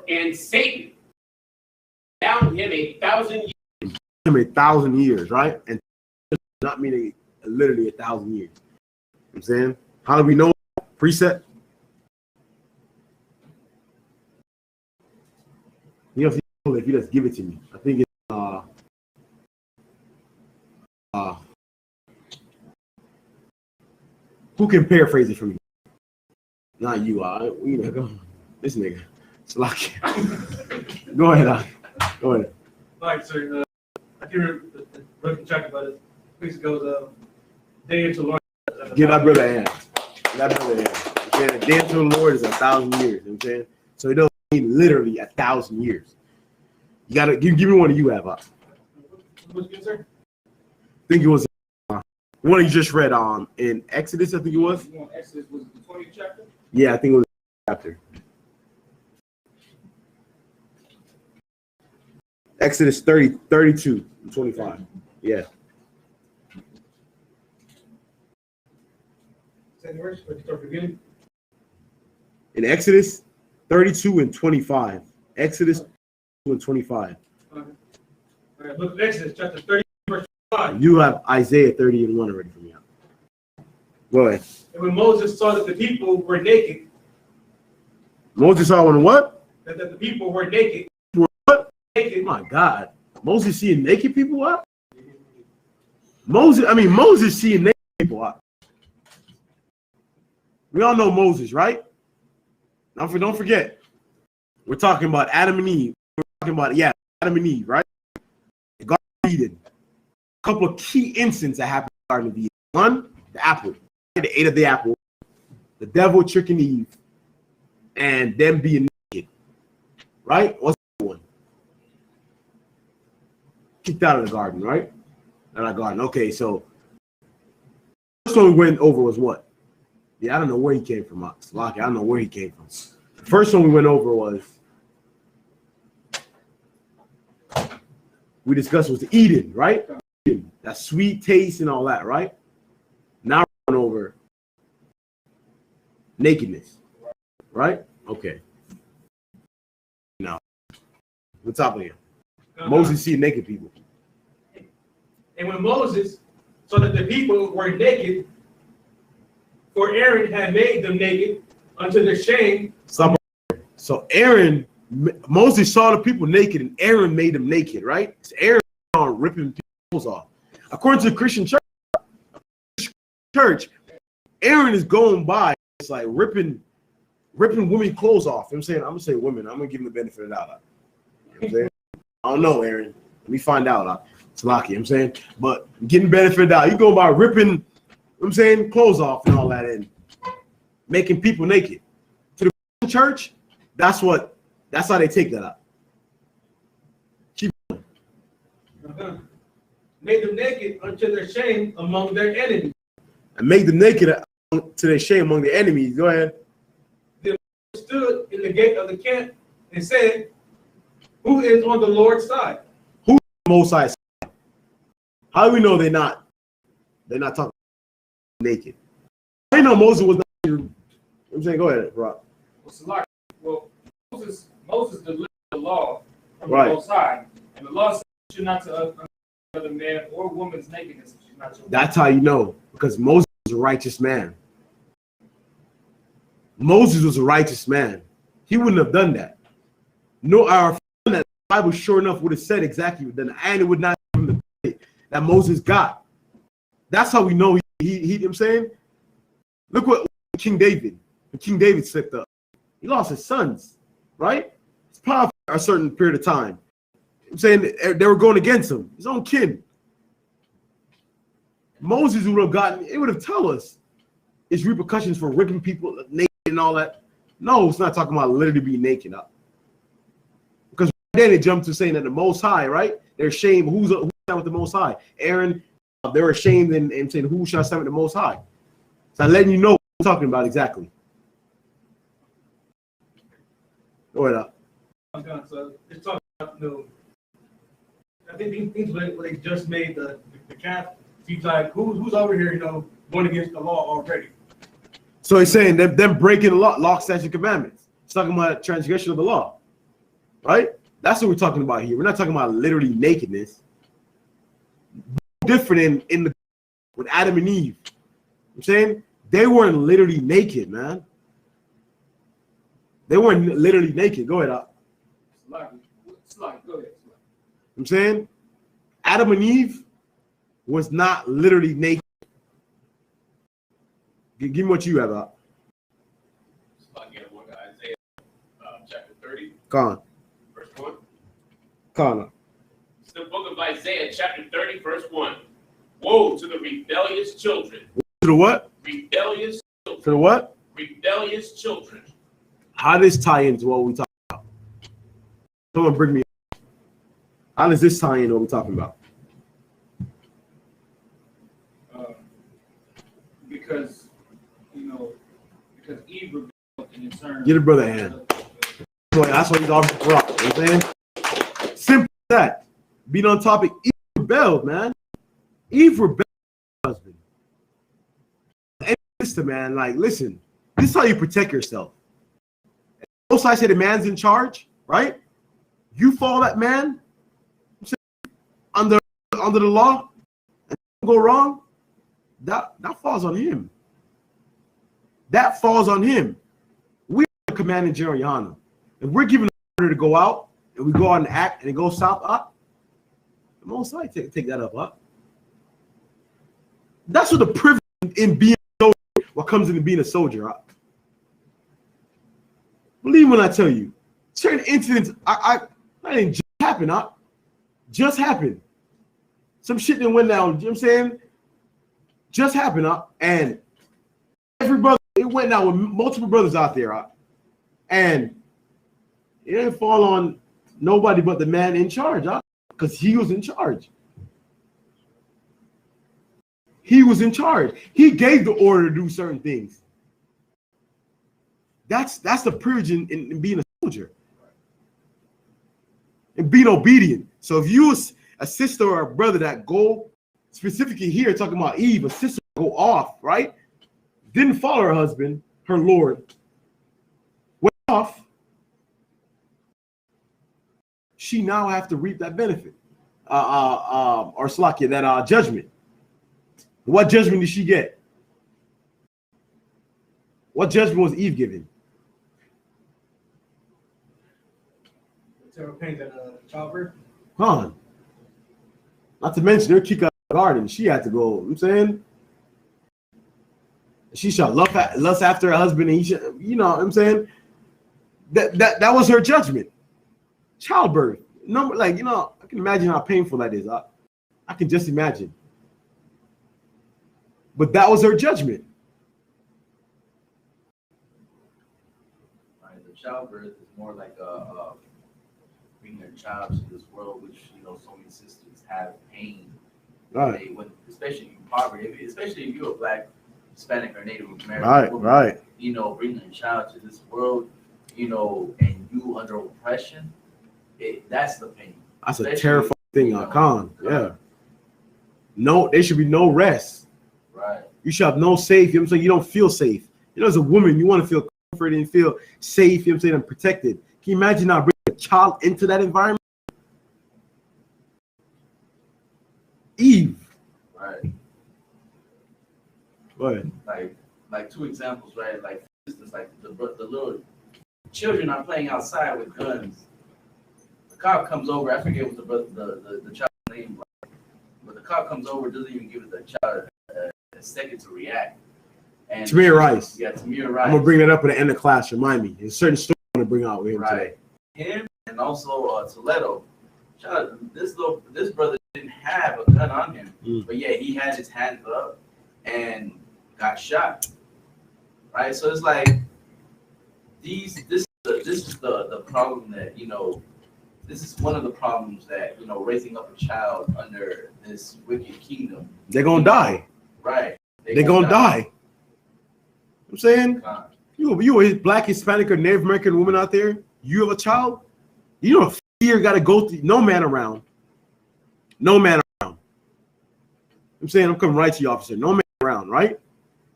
And Satan bound him 1,000 years. Him 1,000 years, right? And not meaning literally 1,000 years. You know what I'm saying? How do we know? Precept. You know, if you just give it to me, I think it's who can paraphrase it for me? Not you. Go. This nigga. It's lucky. Go ahead. Go ahead. Like, sir, I hear the track about it. Weeks ago, day into Lord. Give that brother a hand. Give that brother a hand. Okay? The day into the Lord is 1,000 years. You know what I'm saying? So it doesn't mean literally 1,000 years. You gotta give me one of you have. What's good, sir? I think it was one you just read in Exodus. I think it was. Exodus was the 20th chapter. Yeah, I think it was chapter. Exodus 30, 32, and 25. Yeah. Second verse, or start beginning? In Exodus 32 and 25. Exodus 32 and 25. All right, look at Exodus chapter 30, verse 5. You have Isaiah 30 and 1 already for me. Go ahead. And when Moses saw that the people were naked, Moses saw when what? that the people were naked. What? Naked. Oh my God. Moses seeing naked people up? Moses seeing naked people up. We all know Moses, right? Don't forget. We're talking about Adam and Eve. We're talking about, Adam and Eve, right? The Garden of Eden. A couple of key incidents that happened in the Garden of Eden. One, the apple. They ate of the apple. The devil tricking Eve. And them being naked. Right? What's the one? Kicked out of the garden, right? Out of the garden. Okay, so the first one we went over was what? Yeah, I don't know where he came from. Slocky, I don't know where he came from. The first one we went over was we discussed was Eden, right? Eden, that sweet taste and all that, right? Now we're going over nakedness, right? Okay. Now, what's up here? Moses see naked people. And when Moses saw that the people were naked, for Aaron had made them naked unto their shame. So Moses saw the people naked, and Aaron made them naked, right? So Aaron ripping people's off. According to the Christian church, Aaron is going by, it's like ripping women clothes off. You know what I'm saying? I'm gonna say women. I'm gonna give him the benefit of the doubt. You know what I'm saying? I don't know, Aaron. Let me find out. It's lucky, you know what I'm saying? But getting benefit out. You go by ripping, you know what I'm saying, clothes off and all that and making people naked. To the church, that's how they take that out. Keep going. Made them naked unto their shame among their enemies. And make them naked to their shame among their enemies. Go ahead. They stood in the gate of the camp and said, who is on the Lord's side? Who's the Most High side? How do we know they're not talking naked? I know Moses was not. I'm saying, go ahead, Rob. Well, Moses delivered the law from Right. the Most High, and the law says you not to another man or woman's nakedness. Not to That's how you know, because Moses was a righteous man. Moses was a righteous man. He wouldn't have done that. No, our that Bible sure enough would have said exactly what done, and it would not have been the credit that Moses got. That's how we know he you know what I'm saying? Look what King David, when King David slipped up. He lost his sons, right? It's powerful for a certain period of time. I'm saying they were going against him, his own kin. Moses would have gotten, it would have told us its repercussions for ripping people naked and all that. No, it's not talking about literally being naked up. Because then it jumped to saying that the Most High, right? They're ashamed. Who's down with the Most High? Aaron, they're ashamed and saying, who shall stand with the Most High? So I'm letting you know what we're talking about exactly. Go ahead. So it's talking about, I think things where they just made the calf. He's like, who's over here, going against the law already? So he's saying them breaking the law, statutes, and commandments. It's talking about transgression of the law, right? That's what we're talking about here. We're not talking about literally nakedness. Different in the with Adam and Eve. I'm saying they weren't literally naked, man. They weren't literally naked. Go ahead. Go ahead. I'm saying Adam and Eve was not literally naked. Give me what you have out. Con. Verse 1. Con. It's the book of Isaiah, chapter 30, verse 1. Woe to the rebellious children. To the what? Rebellious To children. the what? Rebellious children. How does this tie into what we talk about? Someone bring me up. How does this tie into what we're talking about? Because because Eve rebelled in turn. Get a brother a hand. That's why he's all rock. You know what I'm saying? Simple as that. Being on topic. Eve rebelled, man. Eve rebelled, husband. And sister, man, like, listen, this is how you protect yourself. Most I say the man's in charge, right? You follow that man under the law and go wrong, that falls on him. That falls on him. We are the commanding general, Your Honor. If we're given an order to go out and we go out and act and it goes south up, the most I take that up. That's what the privilege in being a soldier, what comes into being a soldier. Believe when I tell you, certain incidents that didn't just happen. Just happened. Some shit that went down. You know what I'm saying? Just happened. And every brother, it went down with multiple brothers out there. And it didn't fall on nobody but the man in charge. Because he was in charge. He was in charge. He gave the order to do certain things. That's the privilege in being a soldier. And being obedient. So if you a sister or a brother that go, specifically here talking about Eve, a sister go off, right? Didn't follow her husband, her Lord, went off. She now have to reap that benefit. Or Slakia, that judgment. What judgment did she get? What judgment was Eve given? Sarah pains at childbirth. Not to mention her kick out of the garden. She had to go. You know what I'm saying? She shall lust after her husband, and he should, you know what I'm saying? That was her judgment. Childbirth. Number, like, you know, I can imagine how painful that is. I can just imagine. But that was her judgment. Right, the childbirth is more like bringing a child to this world, which, you know, so many sisters have pain. Right. Especially in poverty, especially if you're a Black, Hispanic, or Native American. Right, woman, right. You know, bringing a child to this world, you know, and you under oppression, that's the pain. That's Especially, a terrifying thing, you know, Khan. Yeah. No, there should be no rest. Right. You should have no safe. You know what I'm saying? You don't feel safe. You know, as a woman, you want to feel comforted and feel safe, you know what I'm saying, and protected. Can you imagine now bringing a child into that environment? Eve. Right. Go ahead. Like two examples, right? Like, for instance, like the little children are playing outside with guns. The cop comes over. I forget what the child's name was, but the cop comes over, doesn't even give the child a second to react. And Tamir Rice. Yeah, Tamir Rice. I'm going to bring that up at the end of class. Remind me. There's a certain story I want to bring out with him Right. today. Him and also Toledo. This brother didn't have a gun on him, but yeah, he had his hands up and got shot. Right, so it's like this is the problem that, you know, this is one of the problems that, you know, raising up a child under this wicked kingdom. They're going to die. Right. They're going to die. I'm saying, you a Black, Hispanic, or Native American woman out there, you have a child, you know, fear got to go through, no man around. No man around. I'm saying, I'm coming right to you, officer. No man around, right?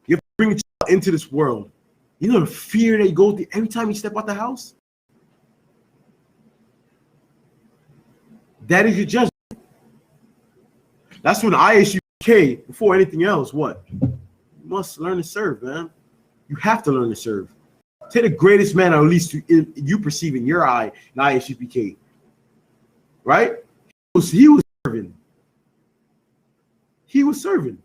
You have to bring a child into this world. You know the fear that you go through every time you step out the house? That is your judgment. That's when ISUPK, before anything else, what? You must learn to serve, man. You have to learn to serve. Take the greatest man, or at least you perceive in your eye, in ISUPK. Right? He was serving. He was serving.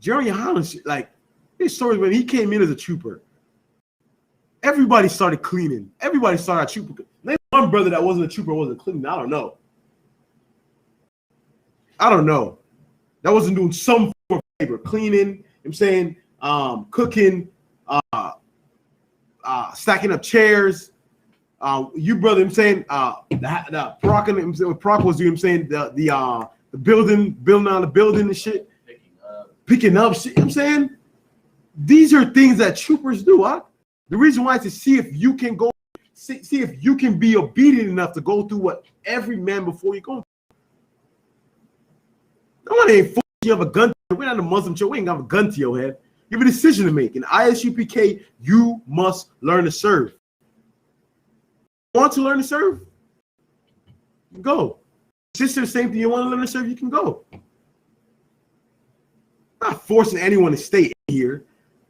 Jerry Yohanan, like, his story when he came in as a trooper, everybody started cleaning. Everybody started a trooper. one brother that wasn't a trooper wasn't cleaning. I don't know. That wasn't doing some form of labor, cleaning. I'm saying, cooking, stacking up chairs. You brother, I'm saying, the Proc was doing. I'm saying the building on the building and shit, picking up shit. I'm saying these are things that troopers do. Huh? The reason why is to see if you can go, see if you can be obedient enough to go through what every man before you go. No one ain't forcing you have a gun. We're not a Muslim church. We ain't got a gun to your head. You have a decision to make. In ISUPK, you must learn to serve. Want to learn to serve? Go. Sister, same thing. You want to learn to serve? You can go. I'm not forcing anyone to stay here.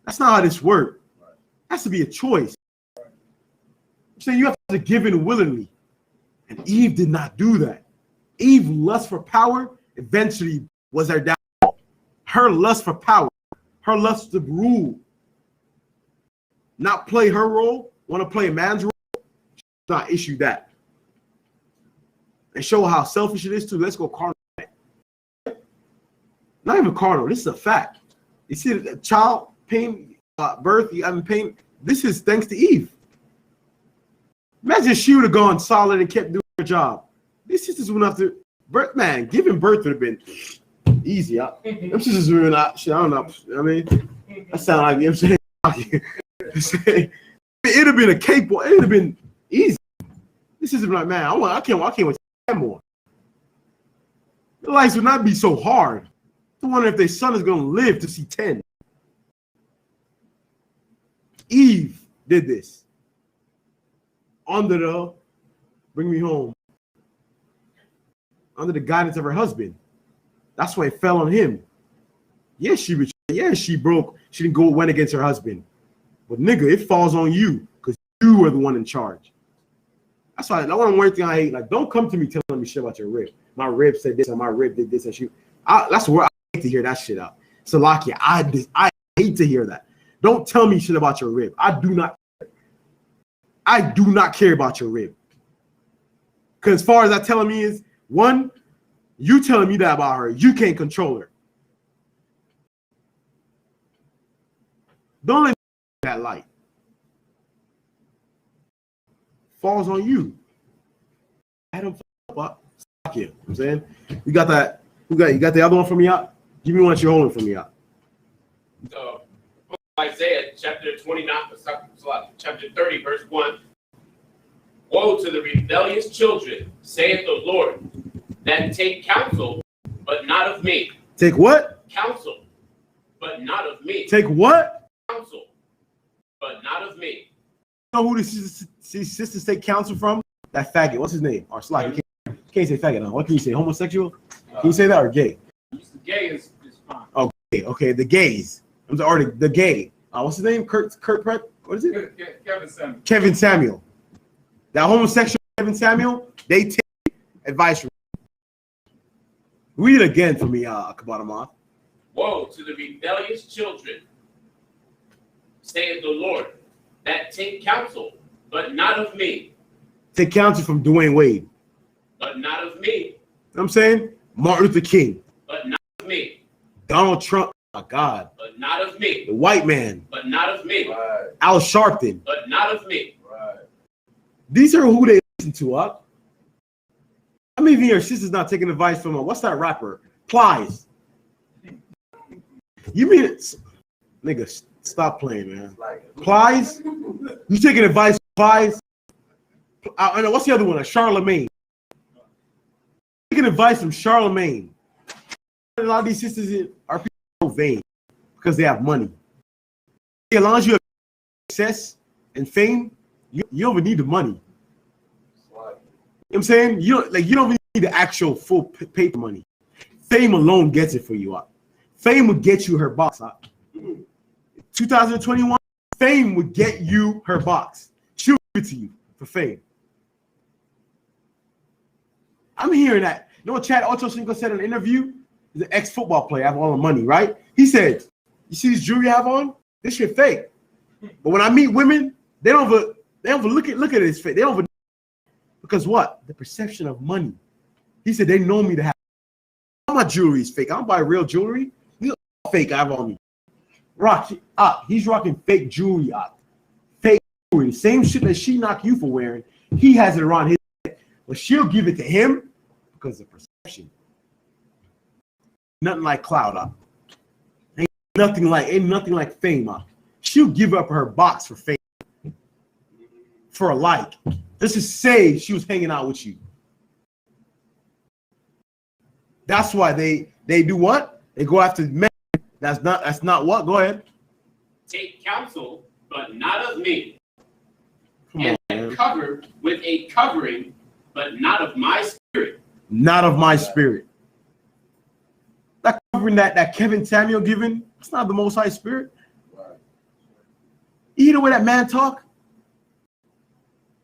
That's not how this works. It has to be a choice. I'm saying you have to give in willingly. And Eve did not do that. Eve lust for power eventually was her downfall. Her lust for power, her lust to rule, not play her role, want to play a man's role, not issue that. And show how selfish it is too. Let's go carnal. Not even carnal. This is a fact. You see, the child pain, birth, you having pain. This is thanks to Eve. Imagine she would have gone solid and kept doing her job. These sisters wouldn't have to. Birth, man, giving birth would have been easy. Them sisters were not. Shit, I don't know. I mean, that sound like, you know what I'm saying. It'd have been a cakewalk. It'd have been easy. This is like, man, I can't wait to see more. The lives would not be so hard. I wonder if their son is going to live to see 10. Eve did this. Under the, bring me home. Under the guidance of her husband. That's why it fell on him. Yes, she betrayed. Yes, she broke. She didn't went against her husband. But nigga, it falls on you because you are the one in charge. That's why that one thing I hate. Like, don't come to me telling me shit about your rib. My rib said this and my rib did this and she. That's where I hate to hear that shit out. Salakia, I hate to hear that. Don't tell me shit about your rib. I do not care about your rib. Because as far as that telling me is, one, you telling me that about her. You can't control her. Don't let me that light. Falls on you. Adam, fuck you. You know what I'm saying? You got that. You got the other one from me out? Give me one that you're holding from me out. So, Isaiah chapter 29, chapter 30, verse 1. Woe to the rebellious children, saith the Lord, that take counsel, but not of me. Take what? Counsel, but not of me. Take what? Counsel, but not of me. You know who these sisters take counsel from? That faggot. What's his name? Or Slack. You can't say faggot now. What can you say? Homosexual? Can you say that or gay? Gay is fine. Oh, okay. The gays. I'm sorry, the gay. What's his name? Kurt Pratt? What is it? Kevin Samuel. Kevin Samuel. That homosexual Kevin Samuel, they take advice from. Read it again for me, Kabatama. Woe to the rebellious children, saith the Lord, that take counsel, but not of me. Take counsel from Dwayne Wade. But not of me. You know what I'm saying? Martin Luther King. But not of me. Donald Trump. Oh my God. But not of me. The white man. But not of me. Right. Al Sharpton. But not of me. Right. These are who they listen to, huh? How many of your sisters not taking advice from what's that rapper? Plies. You mean it? Nigga, stop playing, man. Plies? You taking advice from Plies? I know, what's the other one? Charlemagne. Taking advice from Charlemagne. A lot of these sisters are people so vain because they have money. As long as you have success and fame, you don't even need the money. You know what I'm saying? You don't even need the actual full paper money. Fame alone gets it for you. Fame would get you her box. 2021, fame would get you her box. She'll give it to you for fame. I'm hearing that. You know what Chad Ochocinco said in an interview? He's an ex-football player. I have all the money, right? He said, "You see this jewelry I have on? This shit fake. But when I meet women, they don't even look at his face. They don't even Because what? The perception of money. He said they know me to have. All my jewelry is fake. I don't buy real jewelry. These are fake I have on me. He's rocking fake jewelry. Fake jewelry. The same shit that she knocked you for wearing. He has it around his neck. But she'll give it to him because of perception. Nothing like cloud. Ain't nothing like fame. She'll give up her box for fame. For a like. Let's just say she was hanging out with you. That's why they do what? They go after men. That's not what? Go ahead. Take counsel, but not of me. Come And cover with a covering, but not of my spirit. Not of my spirit. That covering that Kevin Samuel given, it's not the Most High Spirit. You hear the way that man talk?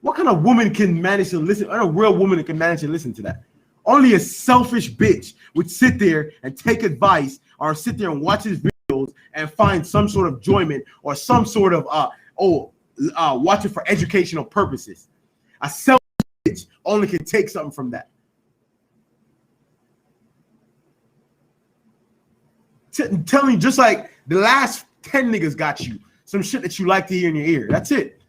What kind of woman can manage to listen? A real woman can manage to listen to that. Only a selfish bitch would sit there and take advice or sit there and watch his videos and find some sort of enjoyment or some sort of watch it for educational purposes. A selfish bitch only can take something from that. Tell me, just like the last 10 niggas got you some shit that you like to hear in your ear. That's it.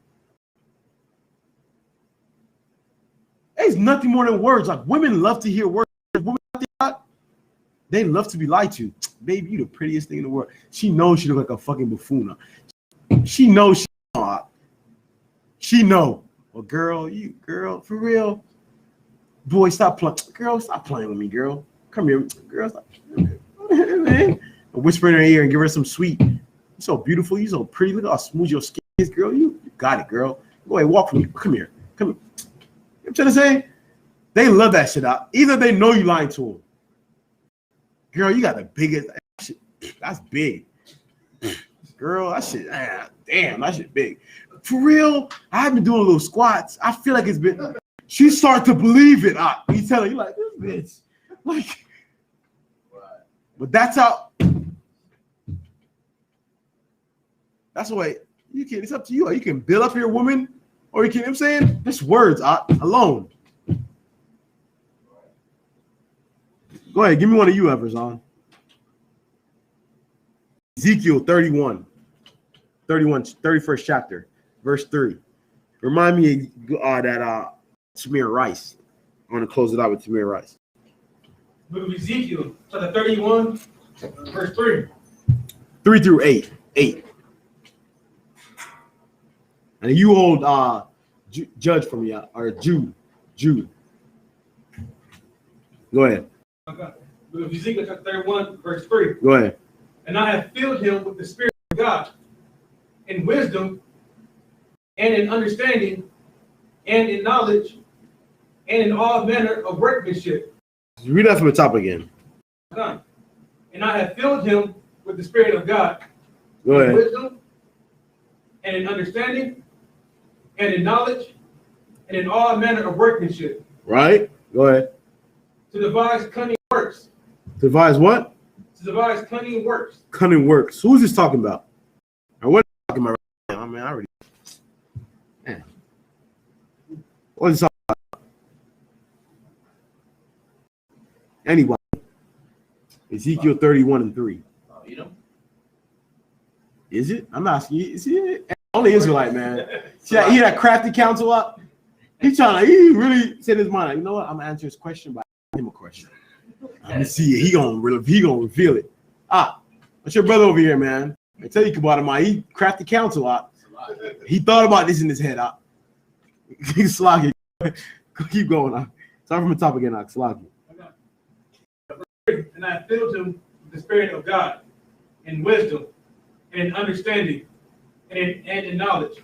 There's nothing more than words. Like, women love to hear words. Women, they love to be lied to. Baby, you the prettiest thing in the world. She knows she look like a fucking buffoon. She knows she know. Well, girl, for real. Boy, stop playing. Girl, stop playing with me, girl. Come here. Girl, stop. Man. Whisper in her ear and give her some sweet. You're so beautiful. You're so pretty. Look how smooth your skin is, girl. You got it, girl. Go ahead, walk with me. Come here. Come here. You know what I'm trying to say? They love that shit out. Either they know you lying to them. Girl, you got the biggest. That's big. Girl, that shit. Damn, that shit big. For real, I've been doing little squats. I feel like it's been. She start to believe it. You tell her, you like this bitch. Like, but that's how. That's the way you can. It's up to you. You can build up your woman, or you can. You know what I'm saying, just words alone. Go ahead, give me one of you others on. Ezekiel 31st chapter, verse 3. Remind me that Tamir Rice. I want to close it out with Tamir Rice. Book of Ezekiel, chapter 31, verse 3. 3 through 8. 8. And you hold judge for me, or Jude. Go ahead. Okay. Book of Ezekiel, chapter 31, verse 3. Go ahead. And I have filled him with the Spirit of God, in wisdom, and in understanding, and in knowledge, and in all manner of workmanship. Read that from the top again. Okay. And I have filled him with the Spirit of God, Go ahead. in wisdom, and in understanding, and in knowledge, and in all manner of workmanship. Right? Go ahead. To devise cunning works. Devise what? To devise cunning works. Cunning works. Who's this talking about? Or what are you talking about right now? I mean, I already. Man. What is this talking about? Anyway. Ezekiel 31 and 3. You know? Is it? I'm asking you. Is it? Only Israelite, man. See that, hear that crafty counsel up? He really said in his mind, like, you know what? I'm gonna answer his question by asking him a question. Let me see it. He gonna reveal it. What's your brother over here, man? I tell you about him. He crafty counsel up. He thought about this in his head. He's sloggy. Keep going. Start from the top again, sloggy. And I filled him with the Spirit of God, in wisdom, and in understanding, and in knowledge,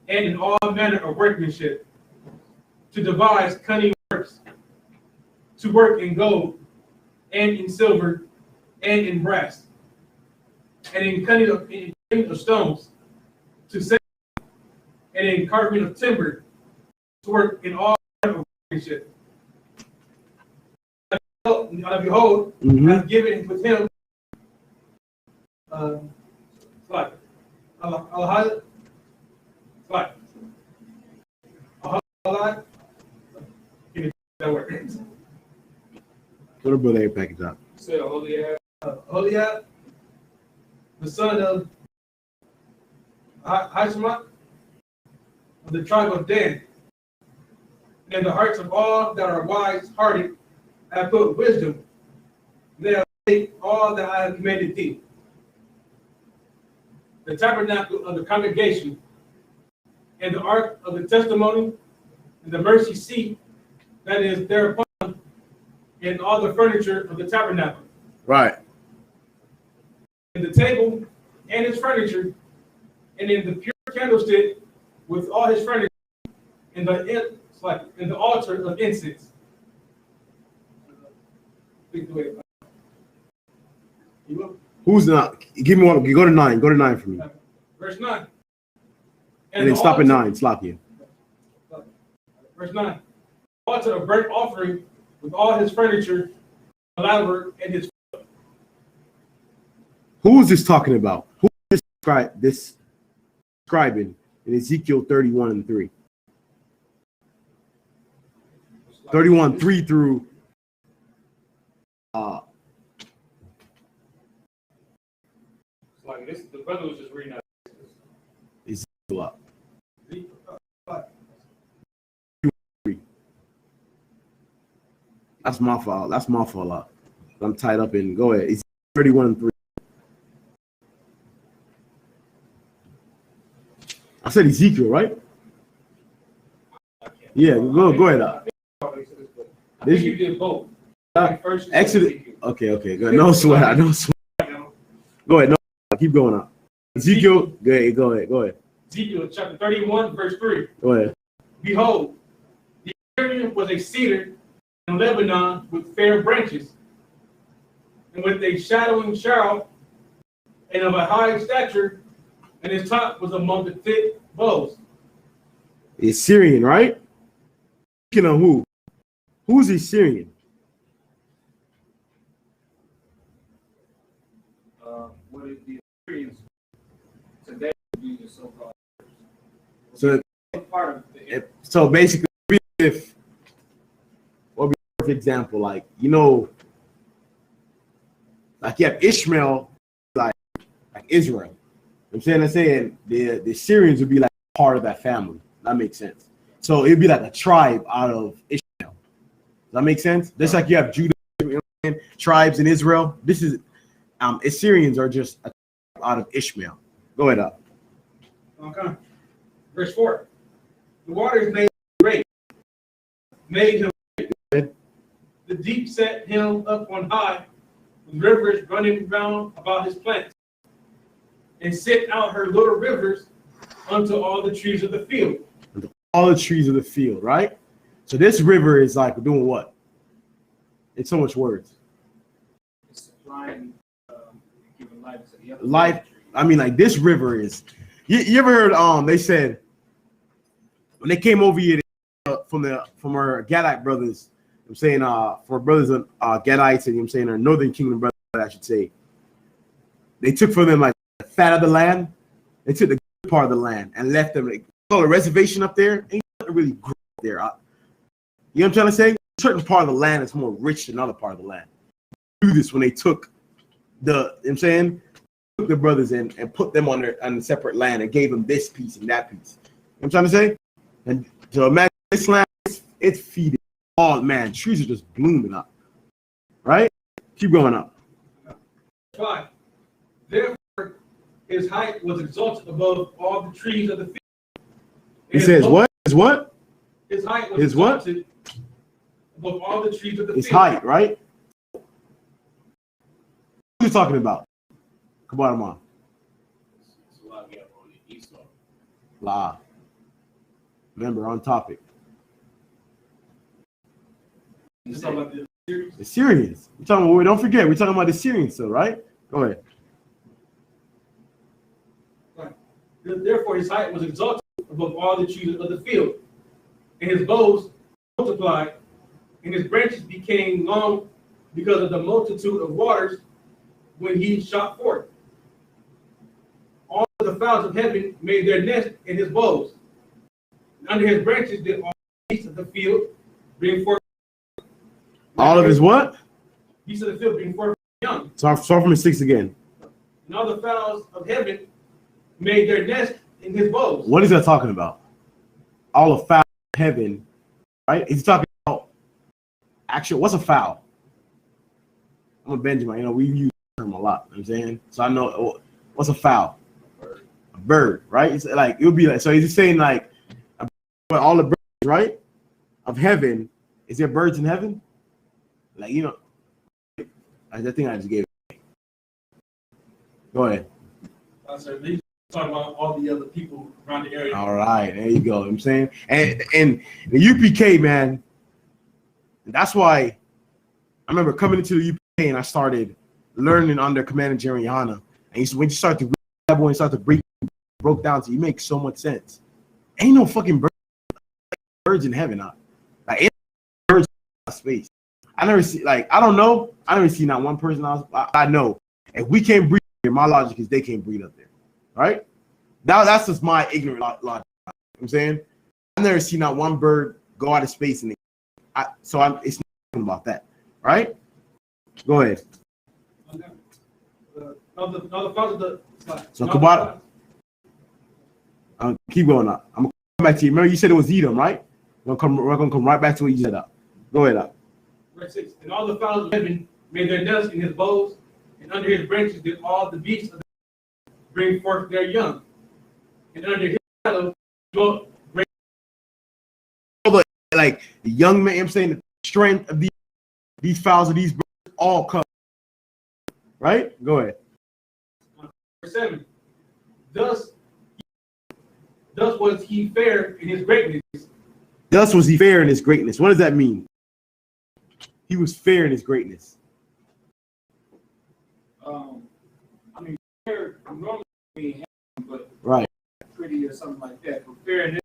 and in all manner of workmanship, to devise cunning works, to work in gold, and in silver, and in brass, and in cutting of stones, to set, and in carving of timber, to work in all manner of workmanship. And behold, I've given with him What a brother package up. Say Holiab. Holiab, the son of Hashemah of the tribe of Dan. And in the hearts of all that are wise-hearted, I have put wisdom. They have made all that I have commanded thee. The tabernacle of the congregation, and the ark of the testimony, and the mercy seat that is thereupon, and all the furniture of the tabernacle. Right. And the table and its furniture, and in the pure candlestick with all his furniture, and the altar of incense. Who's not? Give me one. Go to 9. Go to 9 for me. Verse 9. And then stop at 9. Slap you. Verse 9. Altar of burnt offering with all his furniture, the laver and his. Who is this talking about? Who is this describing in Ezekiel 31:3? 31:3 through Like this, the brother was just reading out. Ezekiel up. That's my fault. That's my fault. I'm tied up in. Go ahead. Ezekiel 31:3. I said Ezekiel, right? Yeah, go ahead. I think you did both. First Exodus. Okay, good. No sweat. No sweat. Go ahead. No, keep going up. Ezekiel. Go ahead. Ezekiel chapter 31, verse 3. Go ahead. Behold, the Syrian was a cedar in Lebanon with fair branches, and with a shadowing shawl, and of a high stature, and his top was among the thick boughs. The Assyrian, right? Speaking of who? Who's the Assyrian? What is the Assyrians today would be the so-called. So, Part of the so basically, if what would be a perfect example, like like you have Ishmael, like Israel. I'm saying the Assyrians would be like part of that family. That makes sense. So it'd be like a tribe out of Ishmael. Does that make sense? Just like you have Judah, tribes in Israel. This is Assyrians are just a tribe out of Ishmael. Go ahead up. Okay. Verse 4. The waters made him great. The deep set him up on high, with rivers running round about his plants, and sent out her little rivers unto all the trees of the field. All the trees of the field, right? So this river is like doing what? It's so much words. It's supplying, giving life to the other Life. I mean, like this river is. You ever heard? They said when they came over here from our Gadite brothers. I'm saying for brothers Gadites and I'm saying our Northern Kingdom brothers, I should say. They took for them like the fat of the land. They took the good part of the land and left them. Like, call a reservation up there. Ain't nothing really grow there. You know what I'm trying to say? A certain part of the land is more rich than another part of the land. They do this when they took took the brothers in and put them on a separate land and gave them this piece and that piece. You know what I'm trying to say? And to imagine this land, it's feeding. Oh man, trees are just blooming up. Right? Keep going up. 5. Therefore, his height was exalted above all the trees of the field. He says what? His what? His height was His what? exalted above all the trees of the His field. height, right? What are you talking about? Come on. It's a lot we have on the Esau. La. Remember, on topic. It's talking about the series. The Syrians. Don't forget, we're talking about the Syrians still, right? Go ahead. Right. Therefore, his height was exalted above all the trees of the field, and his boughs multiplied, and his branches became long because of the multitude of waters when he shot forth. All the fowls of heaven made their nest in his boughs. And under his branches did all the beasts of the field bring forth. All of his what? beasts of the field bring forth young. Start from the 6 again. And all the fowls of heaven made their nest in his bowls. What is that talking about? All the fowl of heaven, right? He's talking about actual. What's a fowl? I'm a Benjamin. You know, we use the term a lot. You know what I'm saying, so I know what's a fowl. A bird, right? It's like it would be like. So he's saying like, all the birds, right, of heaven. Is there birds in heaven? Like, you know, I think I just gave it. Go ahead. So these talking about all the other people around the area. All right, there you go. You know what I'm saying, and the UPK, man. That's why I remember coming into the UPK and I started learning under Commander Jerry Yana. And when you start to read that boy and start to broke down to you, make so much sense. Ain't no fucking birds in heaven, huh? Like ain't birds in space. I never see, like, I don't know. I never see not one person. I know if we can't breathe here, my logic is they can't breathe up there, right? That's just my ignorant logic. You know what I'm saying, I never see not one bird go out of space and it's not about that, right? Go ahead. So Kabbalah. Keep going up. I'm gonna come back to you. Remember, you said it was Edom, right? We're gonna come right back to what you said up. Go ahead up. Verse 6. And all the fowls of heaven made their nests in his bowls, and under his branches did all the beasts of the bring forth their young. And under his shadow dwelt great. Like the young man, I'm saying the strength of these fowls of these birds all come. Right? Go ahead. Verse 7. Thus was he fair in his greatness. Thus was he fair in his greatness. What does that mean? He was fair in his greatness. I mean, fair normally mean but right, pretty or something like that. But fair in his,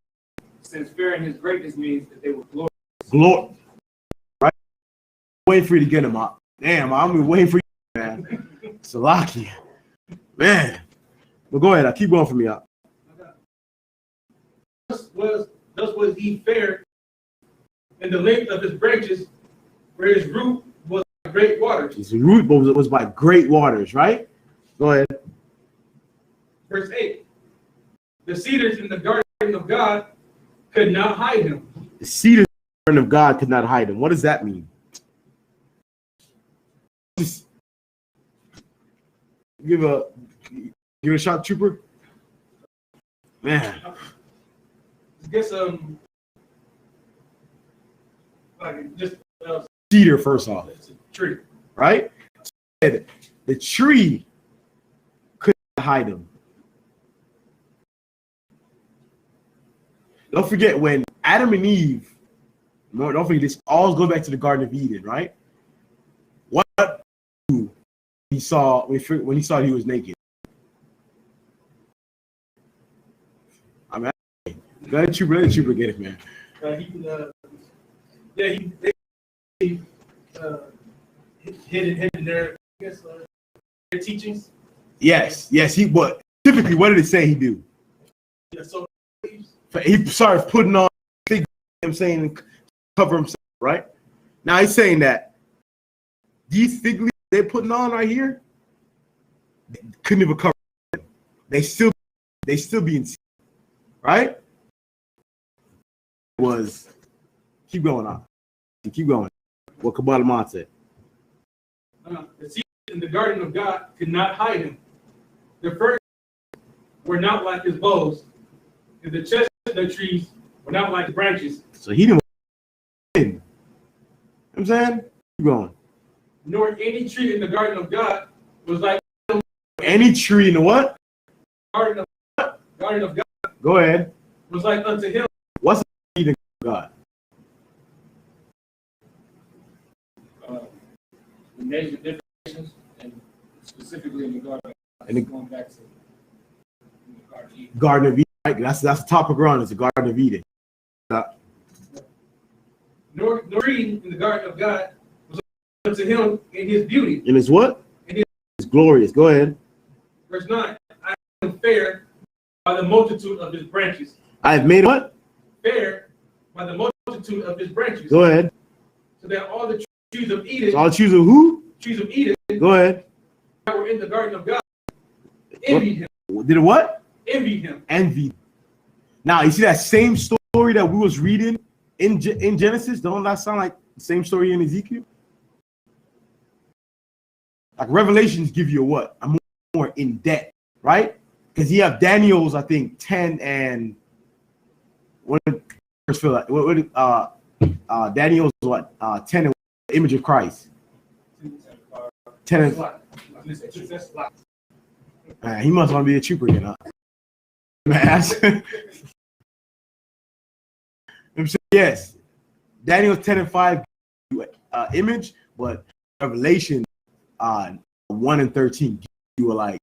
since fair in his greatness means that they were glorious. Glory. Right? Waiting for you to get him up. Damn, I'm waiting for you, man. Salakia. Man. Well, go ahead. I'll keep going for me up. Thus was he fair in the length of his branches, where his root was by great waters. His root was by great waters, right? Go ahead. Verse 8. The cedars in the garden of God could not hide him. The cedars in the garden of God could not hide him. What does that mean? Just give a shot, trooper. Man. Get some, like just cedar first off. It's a tree, right? The tree couldn't hide him. Don't forget when Adam and Eve. No, don't forget this. Always go back to the Garden of Eden, right? What he saw when he saw he was naked. I mean, let the trooper get it, man. He hid in their, I guess, their teachings. Yes. But typically, what did it say he do? Yeah, so he started putting on fig. I'm saying cover himself, right? Now he's saying that these fig leaves they're putting on right here, they couldn't even cover them. They still being seen, right? Was keep going on. Keep going. What Kabbalah said. The seeds in the garden of God could not hide him. The firs were not like his boughs, and the chestnut trees were not like the branches. So he didn't. You know what I'm saying? Keep going. Nor any tree in the garden of God was like him. Any tree in the what? Garden of God. Go ahead. Was like unto him. What's the seed in God? The major differences, and specifically in the garden. Going back to the Garden of Eden. Garden of Eden, right? That's the top of ground. It's the Garden of Eden. Nor tree in the garden of God was unto him in his beauty. And it's what? It's glorious. Go ahead. Verse 9. I am fair by the multitude of his branches. I have made what? Fair by the multitude of his branches. Go ahead. So that all the trees of Eden. So all the trees of who? trees of Eden Go ahead. that were in the garden of God envied him. Did it what? Envied him. Envy. Now, you see that same story that we was reading in Genesis? Don't that sound like the same story in Ezekiel? Like Revelations give you a what? A more in depth, right? Because you have Daniel's, I think, 10 and what Daniel's what? 10 and the image of Christ. 10 and he must want to be a trooper again, huh? Man, yes, Daniel 10 and 5 image, but Revelation 1 and 13 you were like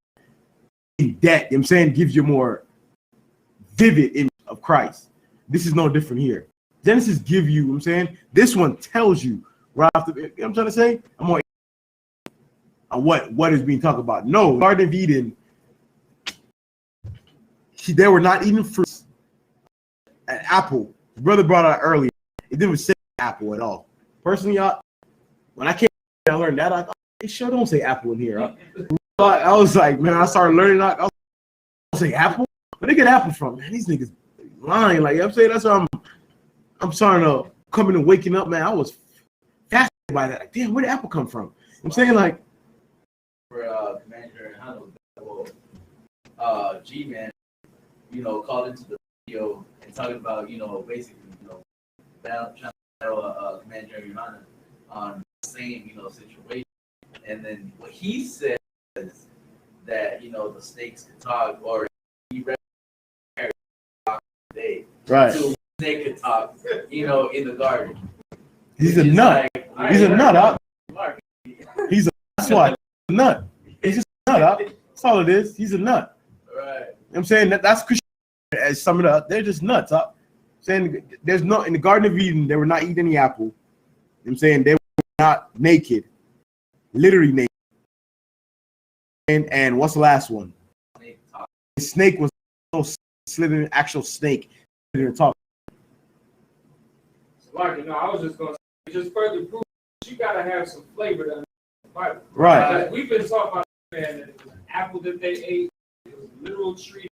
in depth. You know what I'm saying, gives you more vivid image of Christ. This is no different here. Genesis give you, you know what I'm saying, this one tells you right after, you know what I'm trying to say, I'm more on what is being talked about. No, Garden of Eden, they were not eating fruits. An apple, the brother brought out earlier, it didn't say apple at all. Personally, when I came, I learned that. It sure don't say apple in here. I was like, man, I started learning. I was say apple. Where they get apple from? Man, these niggas lying. Like, you know what I'm saying, that's why I'm starting to coming and waking up, man. I was fascinated by that. Like, damn, where did apple come from? I'm saying, like, for Commander Hannibal, G-Man, you know, called into the video and talking about, you know, basically, you know, trying to battle Commander Johanna on the same, you know, situation. And then what he says that, you know, the snakes could talk, or he read today. right. So snake could talk, you know, in the garden. He's a nut. He's a nut, huh? That's why. A nut. He's just a nut, huh? That's all it is. He's a nut. Right. You know what I'm saying? That's Christian. As sum it up, they're just nuts, huh? Saying there's no, in the Garden of Eden, they were not eating any apple. You know what I'm saying? They were not naked. Literally naked. And what's the last one? The snake was so slithering, actual snake. Didn't talk. So like, you know, I was just going to just further prove you got to have some flavor to understand the Bible. Right. We've been talking about, man, that it was an apple that they ate. It was a literal tree.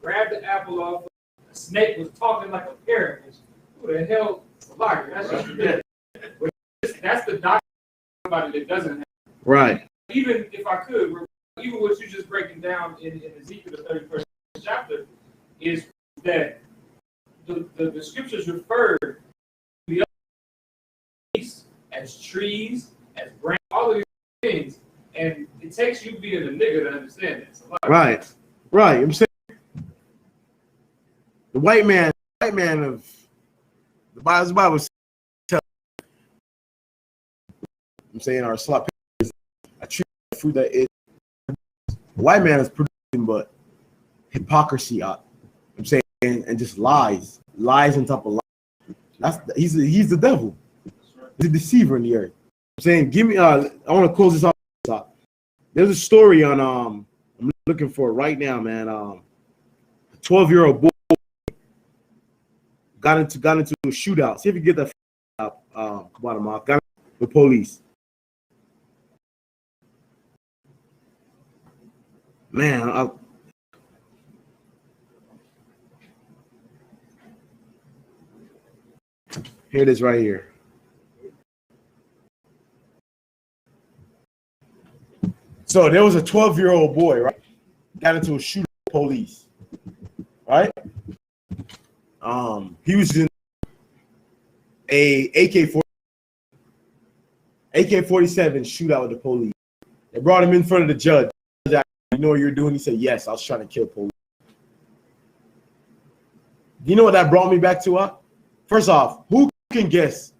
Grabbed the apple off. The snake was talking like a parrot. Who the hell? Like, that's just ridiculous. That's the doctrine about it that doesn't happen. Right. Even if I could, even what you're just breaking down in Ezekiel, the 31st chapter, is that the scriptures refer to the other as trees, as branches, all of these things, and it takes you being a nigga to understand this. Right. Right. I'm saying the white man of the Bible tells, I'm saying, our slot is a tree of fruit that is. The white man is producing but hypocrisy out. I'm saying, and just lies on top of lies. He's the devil. He's a deceiver in the earth. I'm saying, give me. I want to close this off. There's a story on I'm looking for it right now, man. A 12-year-old boy got into a shootout. See if you get that bottom off. Got the police. Man, here it is right here. So there was a 12-year-old boy, right? Got into a shootout with police, right? He was in a AK-47 shootout with the police. They brought him in front of the judge. You know what you're doing? He said, yes, I was trying to kill police. You know what that brought me back to? First off, who can guess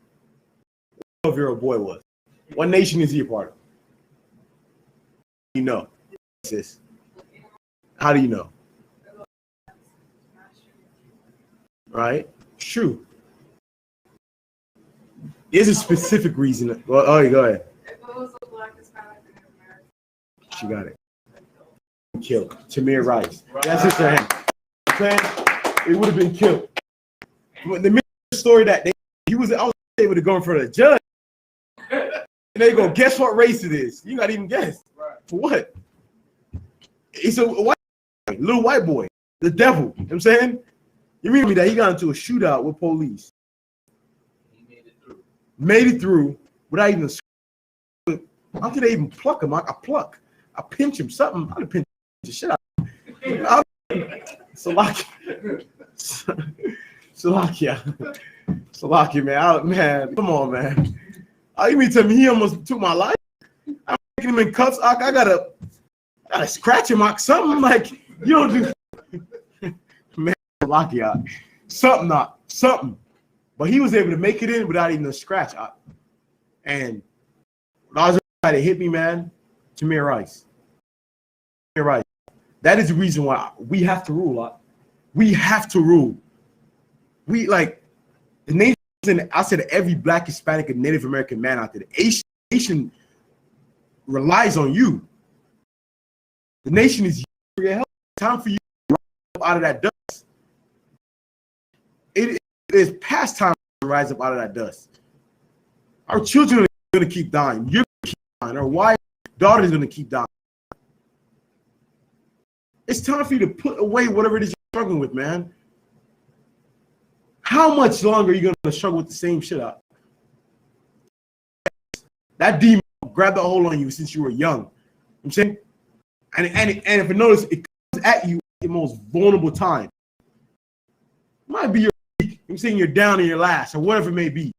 what 12-year-old boy was? What nation is he a part of? You know, sis. How do you know? Right? True. There's a specific reason. Well, oh, go ahead. If it was a black Hispanic in America, She got it. Killed. Tamir Rice. That's his name. Okay? It would have been killed. The story that I was able to go in front of the judge. And they go, guess what race it is? You gotta even guess. Right. For what? It's a white boy, little white boy, the devil. You know what I'm saying? You mean me that he got into a shootout with police. He made it through. Made it through without even. How could they even pluck him? I pinch him, something. I'd pinch the shit out of him. Salakia, man. Come on, man. You mean to me he almost took my life? I'm taking him in cuffs. I gotta scratch him out. Something like you don't do. Man, Salakia, something. But he was able to make it in without even a scratch. And when I was trying to hit me, man, Tamir Rice. That is the reason why we have to rule. We have to rule. We like the nation. I said every Black, Hispanic, and Native American man out there. The nation relies on you. The nation is for your help. Time for you to rise up out of that dust. It is past time to rise up out of that dust. Our children are going to keep dying. You're going to keep dying. Our wife, daughter is going to keep dying. It's time for you to put away whatever it is you're struggling with, man. How much longer are you going to struggle with the same shit up? That demon grabbed a hold on you since you were young. I'm saying, and if you notice, it comes at you at the most vulnerable time. It might be your week. I'm saying you're down in your last or whatever it may be.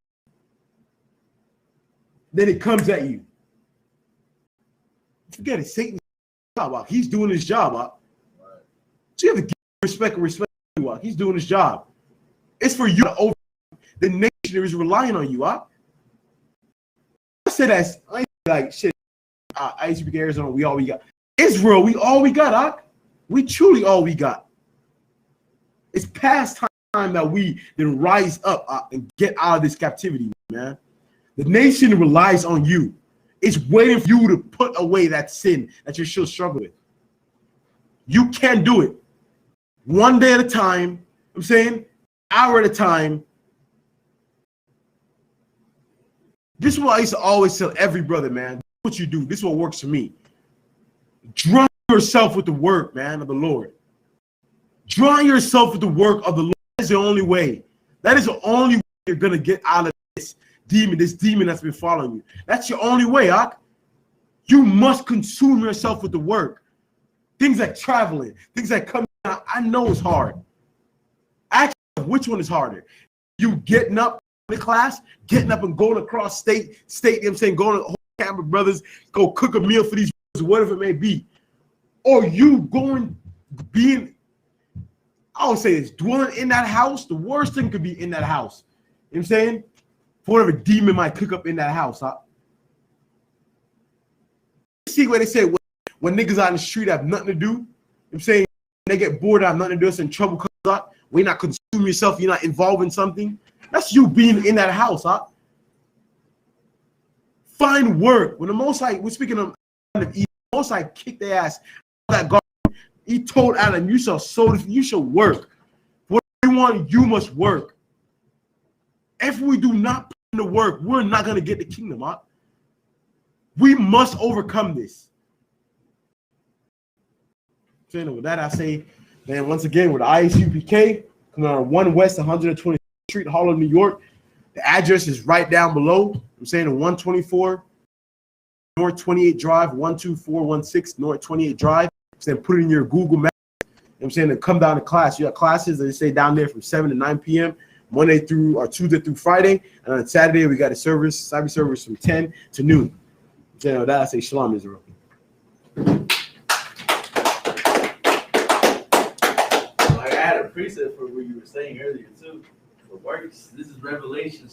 Then it comes at you. Forget it. Satan's job. He's doing his job. So you have to give respect. He's doing his job. It's for you to over. The nation is relying on you. I said that. I like shit. ISUPK Arizona. We all we got. Israel. We all we got. We truly all we got. It's past time that we then rise up and get out of this captivity, man. The nation relies on you. It's waiting for you to put away that sin that you're still struggling with. You can do it. One day at a time. I'm saying, hour at a time. This is what I used to always tell every brother, man. This is what you do. This is what works for me. Drown yourself with the work, man, of the Lord. Drown yourself with the work of the Lord. That is the only way. That is the only way you're going to get out of this demon that's been following you. That's your only way, You must consume yourself with the work. Things like traveling, things like coming out. I know it's hard. Actually, which one is harder? You getting up in the class, getting up and going across state, you know what I'm saying, going to Campbell Brothers, go cook a meal for these brothers, whatever it may be. Or you going, being, I would say this, dwelling in that house, the worst thing could be in that house. You know what I'm saying? For whatever demon might cook up in that house. See what they say when niggas out in the street have nothing to do. You know what I'm saying? They get bored, have nothing to do, it's in trouble comes up. When you're not consuming yourself, you're not involved in something. That's you being in that house, Find work. When the Most High, we're speaking of the Most High kicked their ass out of that garden. He told Adam, you shall work. What you want, you must work. If we do not put in the work, we're not going to get the kingdom, We must overcome this. So with that, I say, man, once again, with ISUPK, coming on 1 West 120th Street, Harlem, New York. The address is right down below. I'm saying the 124 North 28 Drive, 12416 North 28 Drive. So then put it in your Google Maps. I'm saying to come down to class. You have classes, they say down there from 7 to 9 p.m. Tuesday through Friday. And on Saturday, we got a Cyber service from 10 to noon. So that I say Shalom, Israel. I had a preset for what you were saying earlier too. For works, this is Revelation